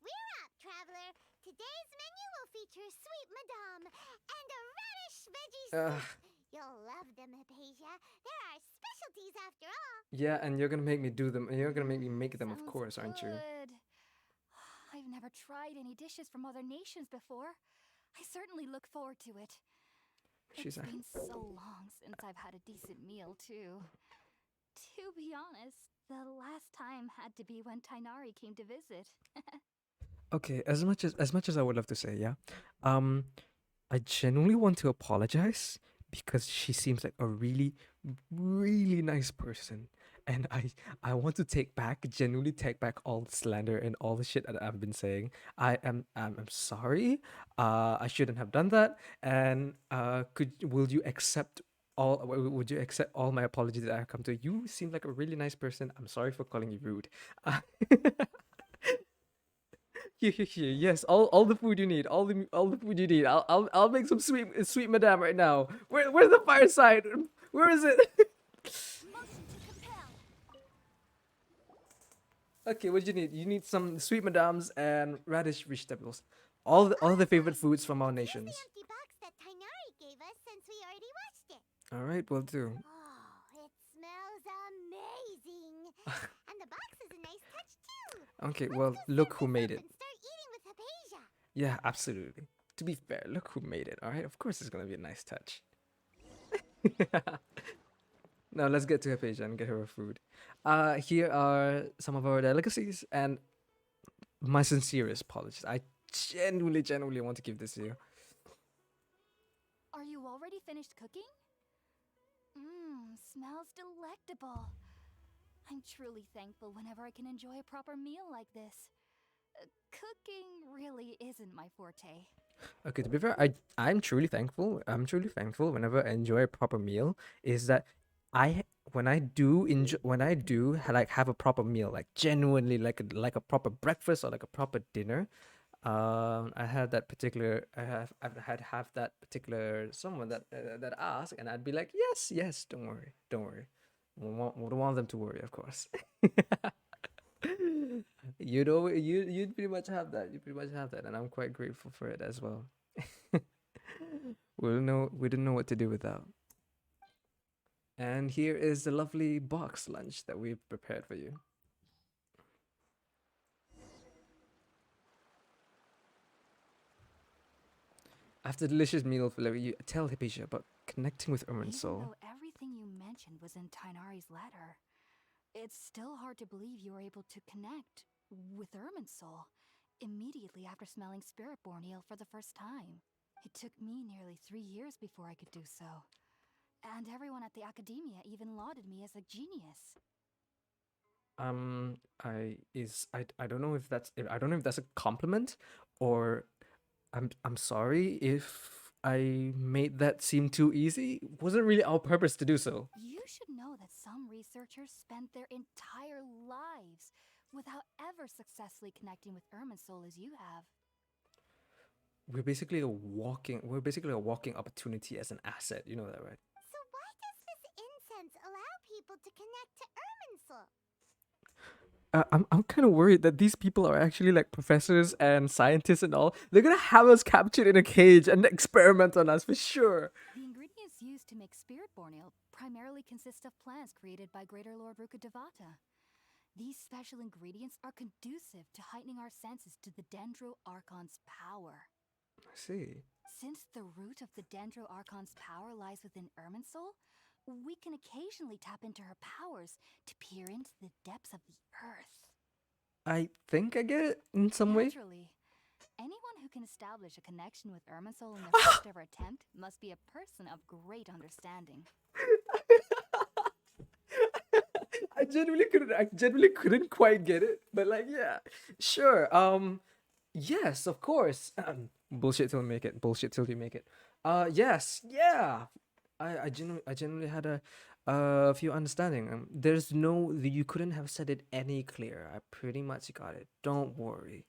we're out, traveler. Today's menu will feature sweet madame and a radish veggie Ugh. soup. You'll love them, Hypatia. They're our specialties after all. Yeah, and you're gonna make me do them. And you're gonna make me make them, of Sounds course, aren't you? good. I've never tried any dishes from other nations before. I certainly look forward to it. She's It's a- been so long since I've had a decent meal, too. To be honest, the last time had to be when Tainari came to visit. Okay, as much as I would love to say, yeah. Um I genuinely want to apologize because she seems like a really, really nice person. And I want to genuinely take back all the slander and all the shit that I've been saying. I'm sorry. I shouldn't have done that. And will you accept would you accept all my apologies that I have come to? You seem like a really nice person. I'm sorry for calling you rude. Here. Yes, all the food you need. All the food you need. I'll make some sweet madame right now. Where's the fireside? Where is it? Motion to compel. Okay, what do you need? You need some sweet madames and radish vegetables. All the favorite foods from our Here's nations. the empty box that Tainari gave us since we already watched it. All right, will do. Oh, it smells amazing. And the box is a nice touch too. Okay, Let's well, go look serve who this made up it. and start eating with Hypatia. Yeah, absolutely. To be fair, look who made it. All right, of course it's gonna be a nice touch. Now let's get to her page and get her food. Here are some of our delicacies, and my sincerest apologies. I genuinely want to give this to you. Are you already finished cooking? Mmm, smells delectable. I'm truly thankful whenever I can enjoy a proper meal like this. Cooking really isn't my forte. Okay, to be fair, I'm truly thankful. I'm truly thankful whenever I enjoy a proper meal. Is that when I do like have a proper meal, like genuinely like a proper breakfast or like a proper dinner. I had that particular. I've had that particular someone that asked, and I'd be like, yes, don't worry. We don't want them to worry, of course. You'd pretty much have that. You pretty much have that, and I'm quite grateful for it as well. We didn't know what to do without. And here is the lovely box lunch that we've prepared for you. After the delicious meal, you tell Hypatia about connecting with Even Irminsul. though everything you mentioned was in Tainari's letter, it's still hard to believe you were able to connect with Irminsul immediately after smelling Spiritborn eel for the first time. It took me nearly 3 years before I could do so. And everyone at the academia even lauded me as a genius. I don't know if that's a compliment or I'm sorry if I made that seem too easy. Wasn't really our purpose to do so. You should know that some researchers spent their entire lives without ever successfully connecting with Irminsul as you have. We're basically a walking opportunity as an asset. You know that, right? So why does this incense allow people to connect to Irminsul? I'm kind of worried that these people are actually like professors and scientists and all. They're gonna have us captured in a cage and experiment on us for sure. The ingredients used to make Spiritborn Ale primarily consist of plants created by Greater Lord Rukadevata. These special ingredients are conducive to heightening our senses to the Dendro Archon's power. I see. Since the root of the Dendro Archon's power lies within Irminsul, we can occasionally tap into her powers to peer into the depths of the earth. I think I get it in some way. Naturally, anyone who can establish a connection with Irminsul in their first ever attempt must be a person of great understanding. I genuinely couldn't quite get it, but like, yeah, sure. Yes, of course. Bullshit till you make it. Bullshit till you make it. Yes, yeah. I genuinely had a few understanding. There's no, you couldn't have said it any clearer. I pretty much got it. Don't worry.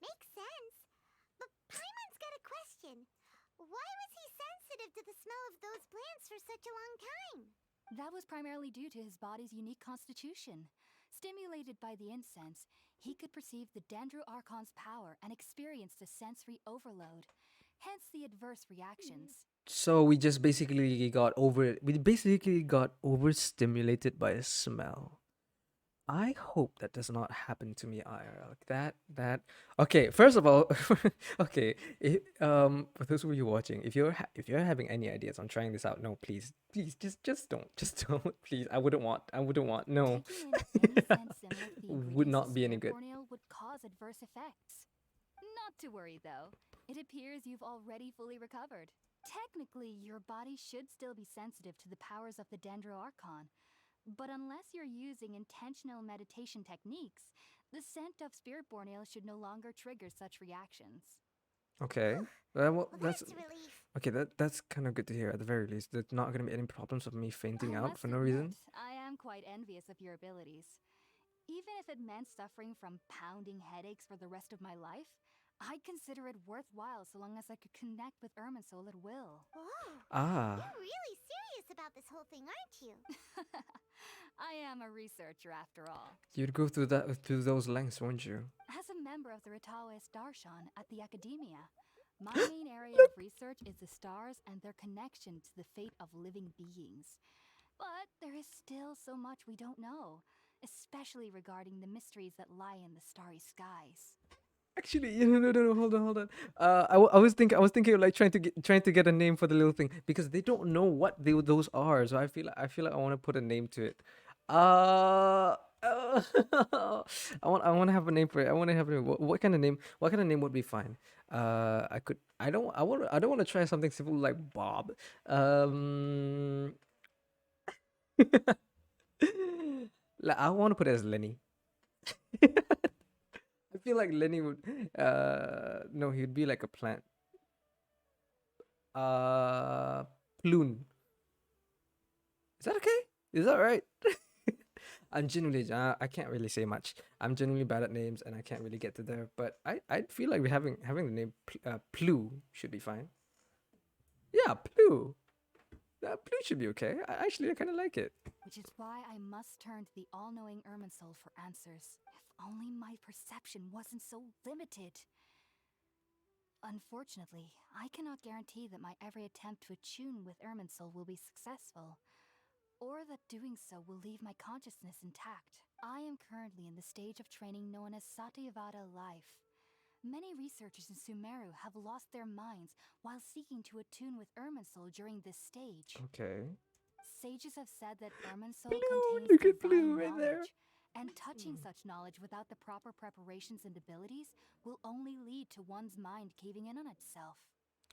Makes sense. But Paimon's got a question. Why was he sensitive to the smell of those plants for such a long time? That was primarily due to his body's unique constitution. Stimulated by the incense, he could perceive the Dendro Archon's power and experienced a sensory overload, hence the adverse reactions. So we basically got overstimulated by a smell. I hope that does not happen to me IRL. Okay, first of all, okay, for those of you watching, if you're having any ideas on trying this out, no, please just don't, please. I wouldn't want, no. Taking in any scent similar to the Would not ingredients of be any good. Spiritborn Ale would cause adverse effects. Not to worry though, it appears you've already fully recovered. Technically, your body should still be sensitive to the powers of the Dendro Archon. But unless you're using intentional meditation techniques, the scent of Spiritborn Ale should no longer trigger such reactions. Okay. Well, that's a relief. Okay. That's kind of good to hear. At the very least, there's not gonna be any problems of me fainting I out must for no admit, reason. I am quite envious of your abilities. Even if it meant suffering from pounding headaches for the rest of my life, I'd consider it worthwhile so long as I could connect with Irminsul at will. Whoa. Ah. You're really serious about this whole thing, aren't you? I am a researcher after all. You'd go through those lengths, won't you? As a member of the Ratawas Darshan at the Academia, my main area of research is the stars and their connection to the fate of living beings. But there is still so much we don't know, especially regarding the mysteries that lie in the starry skies. Actually, no, hold on. I was thinking of like trying to get a name for the little thing because they don't know what those are. So I feel like I want to put a name to it. I want to have a name for it. I want to have a name. What kind of name? What kind of name would be fine? I don't want to try something simple like Bob. Like, I want to put it as Lenny. I feel like Lenny would no, he'd be like a plant. Plune. Is that okay? Is that right? I'm genuinely I can't really say much. I'm genuinely bad at names and I can't really get to there, but I feel like having the name Plu should be fine. Yeah, Plu. Plu should be okay. I kind of like it. Which is why I must turn to the all-knowing Irminsul for answers. If only my perception wasn't so limited. Unfortunately, I cannot guarantee that my every attempt to attune with Irminsul will be successful, or that doing so will leave my consciousness intact. I am currently in the stage of training known as Satyavada life. Many researchers in Sumeru have lost their minds while seeking to attune with Irminsul during this stage. Okay. Sages have said that Irminsul Blue, contains look at divine Blue right there. knowledge, and touching such knowledge without the proper preparations and abilities will only lead to one's mind caving in on itself.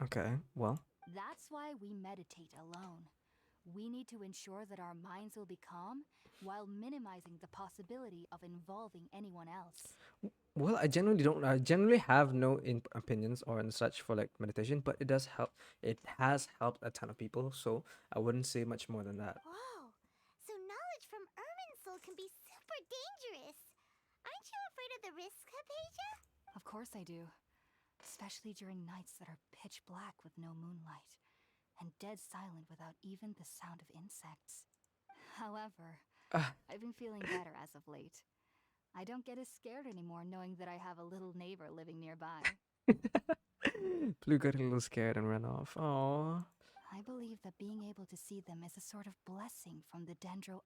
Okay. Well. That's why we meditate alone. We need to ensure that our minds will be calm while minimizing the possibility of involving anyone else. Well, I generally don't. I generally have no opinions or and such for like meditation, but it does help. It has helped a ton of people, so I wouldn't say much more than that. Whoa! So knowledge from Irminsul can be super dangerous. Aren't you afraid of the risks, Hypatia? Of course I do. Especially during nights that are pitch black with no moonlight, and dead silent without even the sound of insects. However, Ah, I've been feeling better as of late. I don't get as scared anymore knowing that I have a little neighbor living nearby. Blue got a little scared and ran off. Aww. I believe that being able to see them is a sort of blessing from the dendroooo.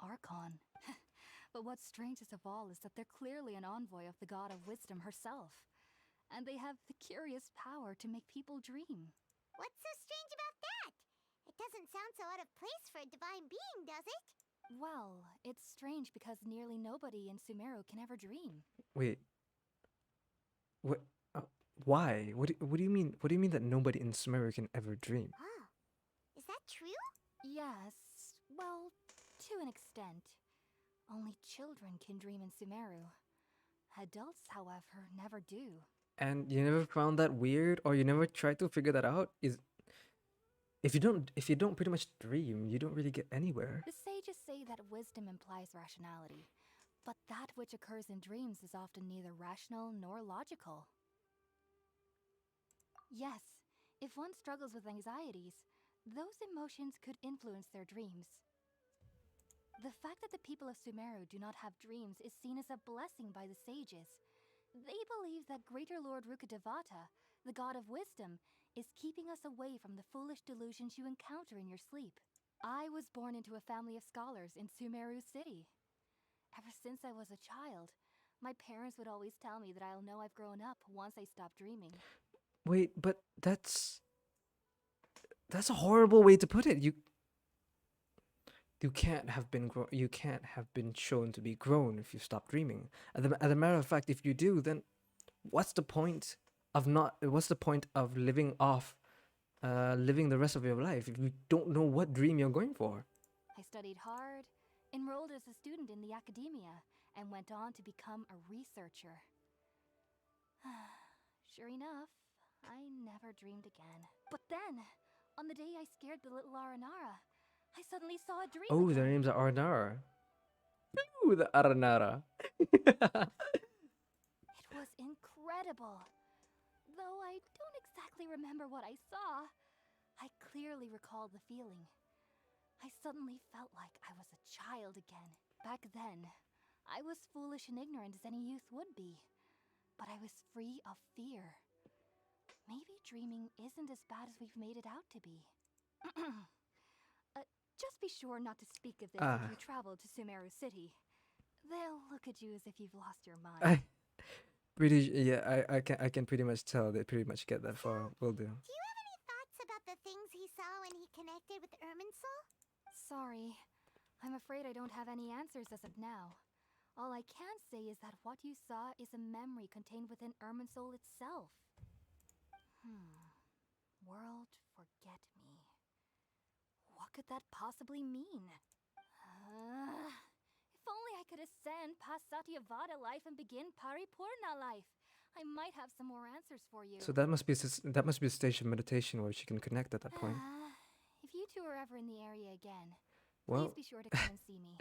But what's strangest of all is that they're clearly an envoy of the god of wisdom herself. And they have the curious power to make people dream. What's so strange about that? It doesn't sound so out of place for a divine being, does it? Well, it's strange because nearly nobody in Sumeru can ever dream. Wait. What? Why? What do you mean? What do you mean that nobody in Sumeru can ever dream? Oh, is that true? Yes, well, to an extent. Only children can dream in Sumeru. Adults, however, never do. And you never found that weird, or you never tried to figure that out? Is if you don't pretty much dream, you don't really get anywhere. The sages say that wisdom implies rationality, but that which occurs in dreams is often neither rational nor logical. Yes, if one struggles with anxieties, those emotions could influence their dreams. The fact that the people of Sumeru do not have dreams is seen as a blessing by the sages. They believe that Greater Lord Rukkhadevata, the god of wisdom, is keeping us away from the foolish delusions you encounter in your sleep. I was born into a family of scholars in Sumeru City. Ever since I was a child, my parents would always tell me that I'll know I've grown up once I stop dreaming. Wait, but that's a horrible way to put it. You can't have been you can't have been shown to be grown if you stop dreaming. As a matter of fact, if you do, then what's the point of living off living the rest of your life if you don't know what dream you're going for? I studied hard, enrolled as a student in the academia, and went on to become a researcher. Sure enough, I never dreamed again. But then, on the day I scared the little Aranara, I suddenly saw a dream Oh, again. their names are Arnara. Ooh, the Aranara. It was incredible. Though I don't exactly remember what I saw, I clearly recall the feeling. I suddenly felt like I was a child again. Back then, I was foolish and ignorant as any youth would be. But I was free of fear. Maybe dreaming isn't as bad as we've made it out to be. Just be sure not to speak of this if you travel to Sumeru City. They'll look at you as if you've lost your mind. I can pretty much tell they pretty much get that far. Will do. Do you have any thoughts about the things he saw when he connected with Irminsul? Sorry. I'm afraid I don't have any answers as of now. All I can say is that what you saw is a memory contained within Irminsul itself. World forget me. What could that possibly mean? If only I could ascend past Satyavada life and begin Paripurna life. I might have some more answers for you. So that must be a stage of meditation where she can connect at that point. If you two are ever in the area again, Well, please be sure to come and see me.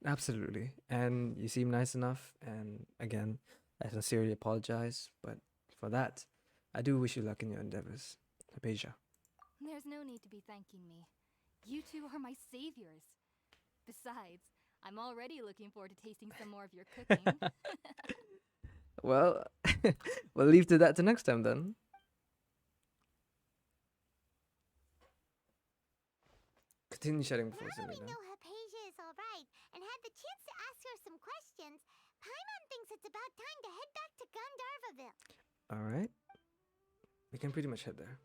absolutely. And you seem nice enough. And again, I sincerely apologize. But for that, I do wish you luck in your endeavors. Hypatia. There's no need to be thanking me. You two are my saviors. Besides, I'm already looking forward to tasting some more of your cooking. Well, we'll leave that to next time then. Continue sharing before Now that we Selena. know Hypatia is alright and had the chance to ask her some questions, Paimon thinks it's about time to head back to Gandharvaville. Alright. We can pretty much head there.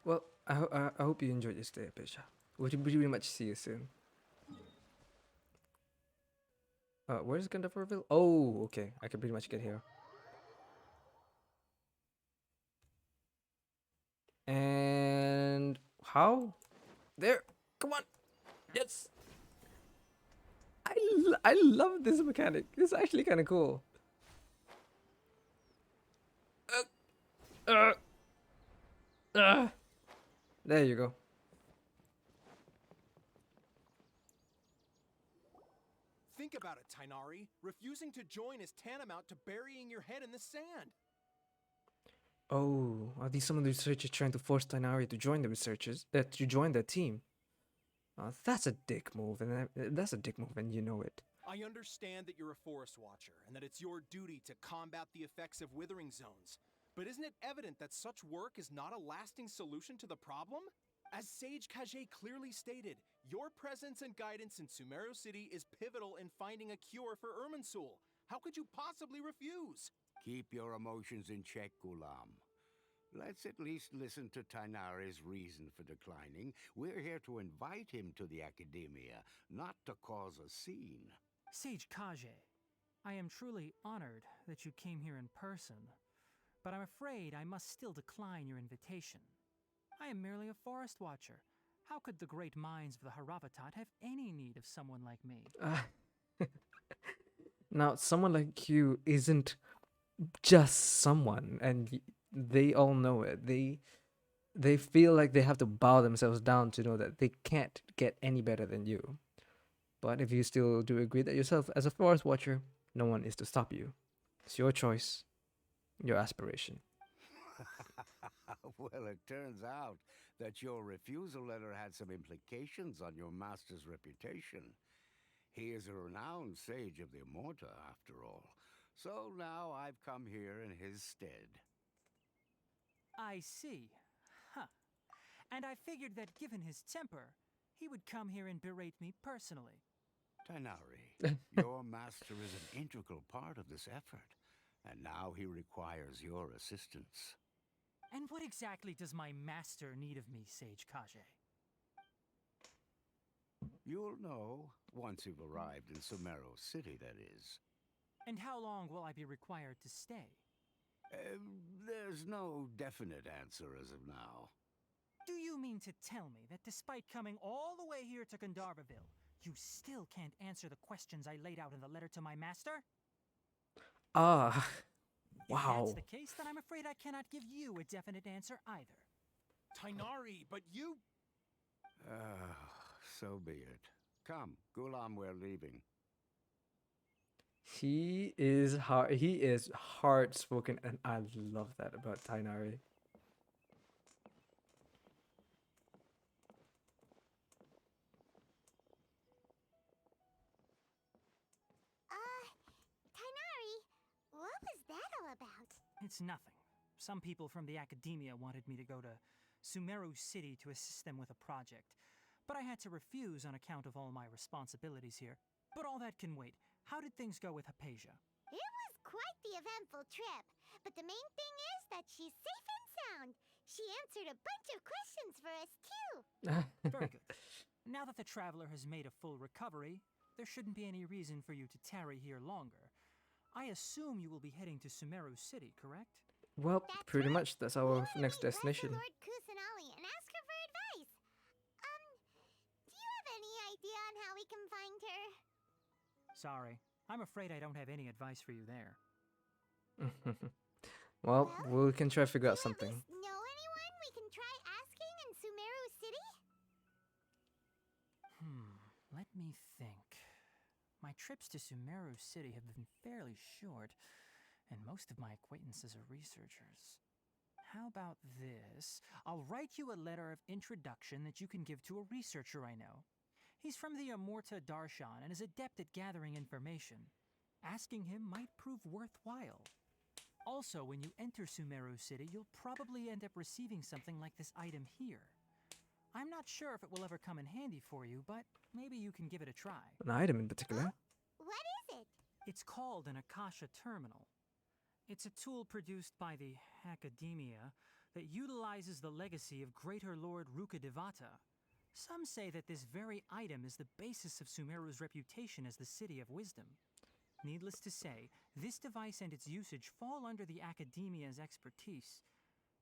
Well, I hope you enjoyed your stay, Hypatia. We'll pretty much see you soon. Where's Gandharvaville? Oh, okay. I can pretty much get here. And how? There. Come on. Yes. I love this mechanic. It's actually kind of cool. Ugh. There you go. Think about it, Tainari. Refusing to join is tantamount to burying your head in the sand. Oh, are these some of the researchers trying to force Tainari to join the researchers? To join their team? That's a dick move, and that's a dick move, and you know it. I understand that you're a forest watcher and that it's your duty to combat the effects of withering zones. But isn't it evident that such work is not a lasting solution to the problem? As Sage Kage clearly stated, your presence and guidance in Sumeru City is pivotal in finding a cure for Irminsul. How could you possibly refuse? Keep your emotions in check, Gulam. Let's at least listen to Tainari's reason for declining. We're here to invite him to the Academia, not to cause a scene. Sage Kage, I am truly honored that you came here in person, but I'm afraid I must still decline your invitation. I am merely a forest watcher. How could the great minds of the Haravatat have any need of someone like me? Now, someone like you isn't just someone, and they all know it. They feel like they have to bow themselves down to know that they can't get any better than you. But if you still do agree that yourself as a forest watcher, no one is to stop you. It's your choice, your aspiration. Well, it turns out that your refusal letter had some implications on your master's reputation. He is a renowned sage of the Immorta, after all. So now I've come here in his stead. I see. Huh. And I figured that given his temper, he would come here and berate me personally. Tainari, your master is an integral part of this effort, and now he requires your assistance. And what exactly does my master need of me, Sage Kage? You'll know once you've arrived in Sumeru City, that is. And how long will I be required to stay? There's no definite answer as of now. Do you mean to tell me that despite coming all the way here to Gandharvaville, you still can't answer the questions I laid out in the letter to my master? Ah, If wow. that's the case, then I'm afraid I cannot give you a definite answer either. Tainari, but you... So be it. Come, Gulam, we're leaving. He is hard. He is hard spoken, and I love that about Tainari. Tainari, what was that all about? It's nothing. Some people from the academia wanted me to go to Sumeru City to assist them with a project, but I had to refuse on account of all my responsibilities here. But all that can wait. How did things go with Hypatia? It was quite the eventful trip, but the main thing is that she's safe and sound. She answered a bunch of questions for us, too. Very good. Now that the traveler has made a full recovery, there shouldn't be any reason for you to tarry here longer. I assume you will be heading to Sumeru City, correct? Well, That's pretty right. much that's our We next need to destination. Lord Kusanali and ask her for advice. Do you have any idea on how we can find her? Sorry, I'm afraid I don't have any advice for you there. Well, Well, we can try to figure out Do you at something. least know anyone we can try asking in Sumeru City? Let me think. My trips to Sumeru City have been fairly short, and most of my acquaintances are researchers. How about this? I'll write you a letter of introduction that you can give to a researcher I know. He's from the Immorta Darshan and is adept at gathering information. Asking him might prove worthwhile. Also, when you enter Sumeru City, you'll probably end up receiving something like this item here. I'm not sure if it will ever come in handy for you, but maybe you can give it a try. An item in particular. What is it? It's called an Akasha Terminal. It's a tool produced by the Academia that utilizes the legacy of Greater Lord Rukadevata. Some say that this very item is the basis of Sumeru's reputation as the City of Wisdom. Needless to say, this device and its usage fall under the Academia's expertise,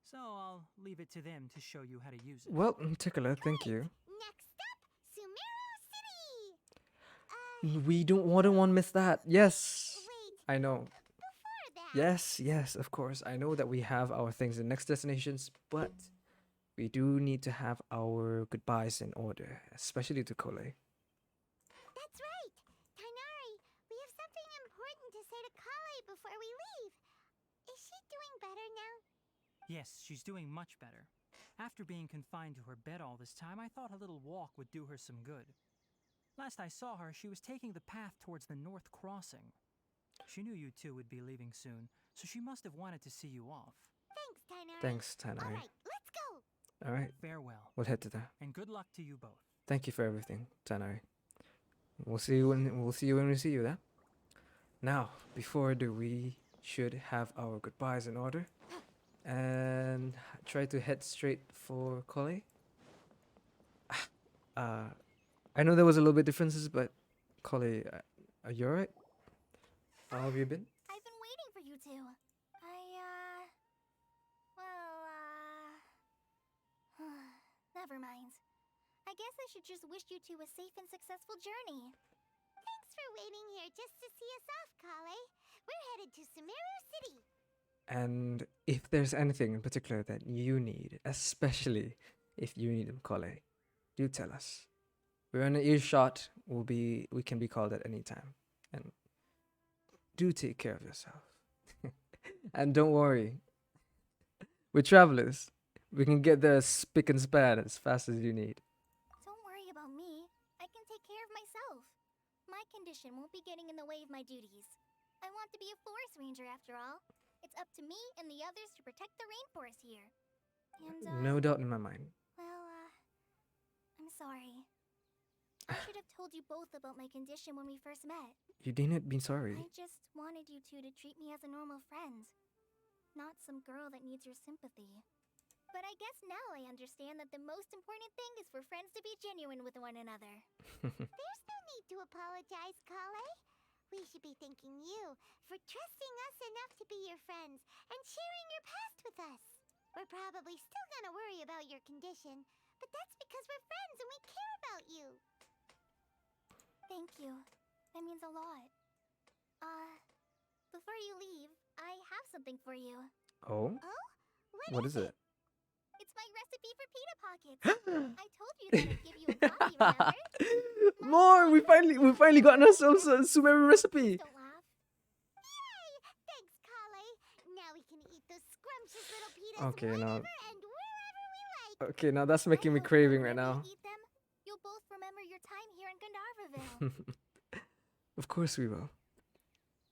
so I'll leave it to them to show you how to use it. Well, in particular, thank you. Next up, Sumeru City! We don't want to miss that. Yes, Wait, I know. before that... Yes, of course. I know that we have our things in next destinations, but we do need to have our goodbyes in order, especially to Kole. That's right! Tainari, we have something important to say to Kale before we leave. Is she doing better now? Yes, she's doing much better. After being confined to her bed all this time, I thought a little walk would do her some good. Last I saw her, she was taking the path towards the North Crossing. She knew you two would be leaving soon, so she must have wanted to see you off. Thanks, Tainari. Thanks, Tanai. Alright, let's go! All right, Farewell, we'll head to there. and good luck to you both. Thank you for everything, Tanai. We'll see you when we see you there. Now, before I do, we should have our goodbyes in order, and try to head straight for Kole. I know there was a little bit differences, but Kole, are you alright? How have you been? I've been waiting for you two. Never mind. I guess I should just wish you two a safe and successful journey. Thanks for waiting here just to see us off, Kale. We're headed to Sumeru City. And if there's anything in particular that you need, especially if you need them, Kole, do tell us. We're on an earshot. We can be called at any time. And do take care of yourself. And don't worry. We're travelers. We can get there spick and span as fast as you need. Don't worry about me. I can take care of myself. My condition won't be getting in the way of my duties. I want to be a forest ranger after all. It's up to me and the others to protect the rainforest here. And, No doubt in my mind. I'm sorry. I should have told you both about my condition when we first met. You needn't be sorry. I just wanted you two to treat me as a normal friend. Not some girl that needs your sympathy. But I guess now I understand that the most important thing is for friends to be genuine with one another. There's no need to apologize, Kale. We should be thanking you for trusting us enough to be your friends and sharing your past with us. We're probably still gonna worry about your condition, but that's because we're friends and we care about you. Thank you. That means a lot. Before you leave, I have something for you. Oh? Oh? What is it? It's my recipe for pita pockets. I told you that I'd give you a copy, remember? More! We finally gotten ourselves a Sumeru recipe. Don't laugh. Yay! Thanks, Kale. Now we can eat those scrumptious little pitas Okay, whenever now. and wherever we like. Okay, now that's I making me hope that craving right whenever now. you eat them, you'll both remember your time here in Gandharvaville. Of course we will.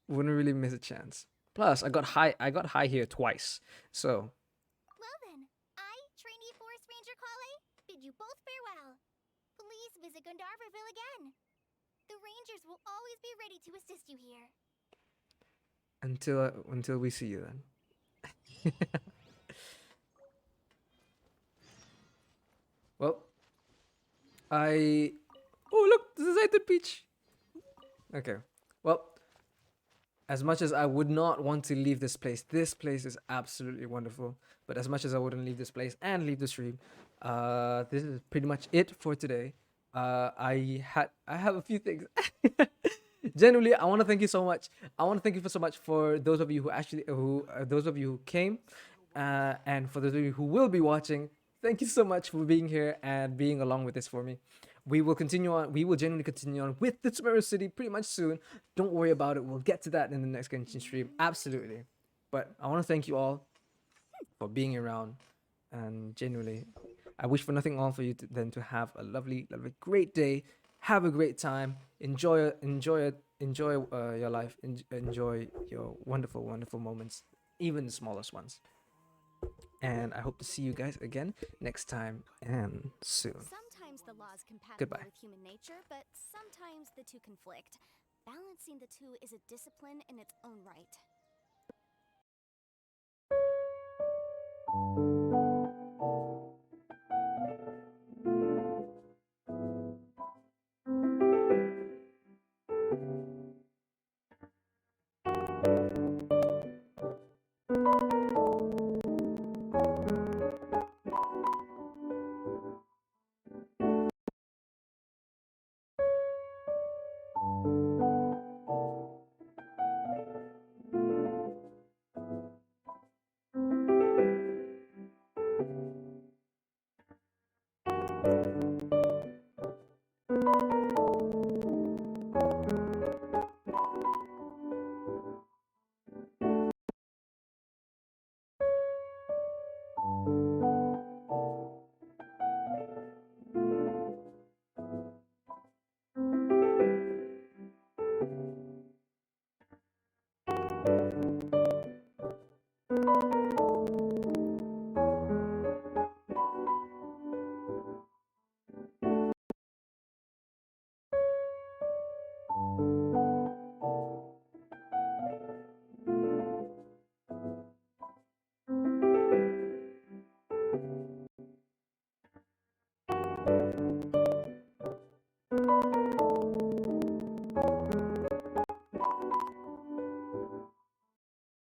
Wouldn't really miss a chance. Plus, I got high here twice. So, Well then, I, trainee forest ranger Kale, bid you both farewell. Please visit Gandharvaville again. The rangers will always be ready to assist you here. until we see you then. Well, oh look, this is Aited Peach. Okay. Well, as much as I would not want to leave this place is absolutely wonderful. But as much as I wouldn't leave this place and leave the stream, this is pretty much it for today. I have a few things. Generally, I want to thank you so much. I want to thank you so much for those of you who came, and for those of you who will be watching. Thank you so much for being here and being along with this for me. We will continue on. We will genuinely continue on with the Sumeru City pretty much soon. Don't worry about it. We'll get to that in the next Genshin stream. Absolutely. But I want to thank you all for being around, and genuinely, I wish for nothing more for you than to have a lovely, great day. Have a great time. Enjoy your life. Enjoy your wonderful, wonderful moments, even the smallest ones. And I hope to see you guys again next time and soon. Sometimes the law is compatible Goodbye. with human nature, but sometimes the two conflict. Balancing the two is a discipline in its own right.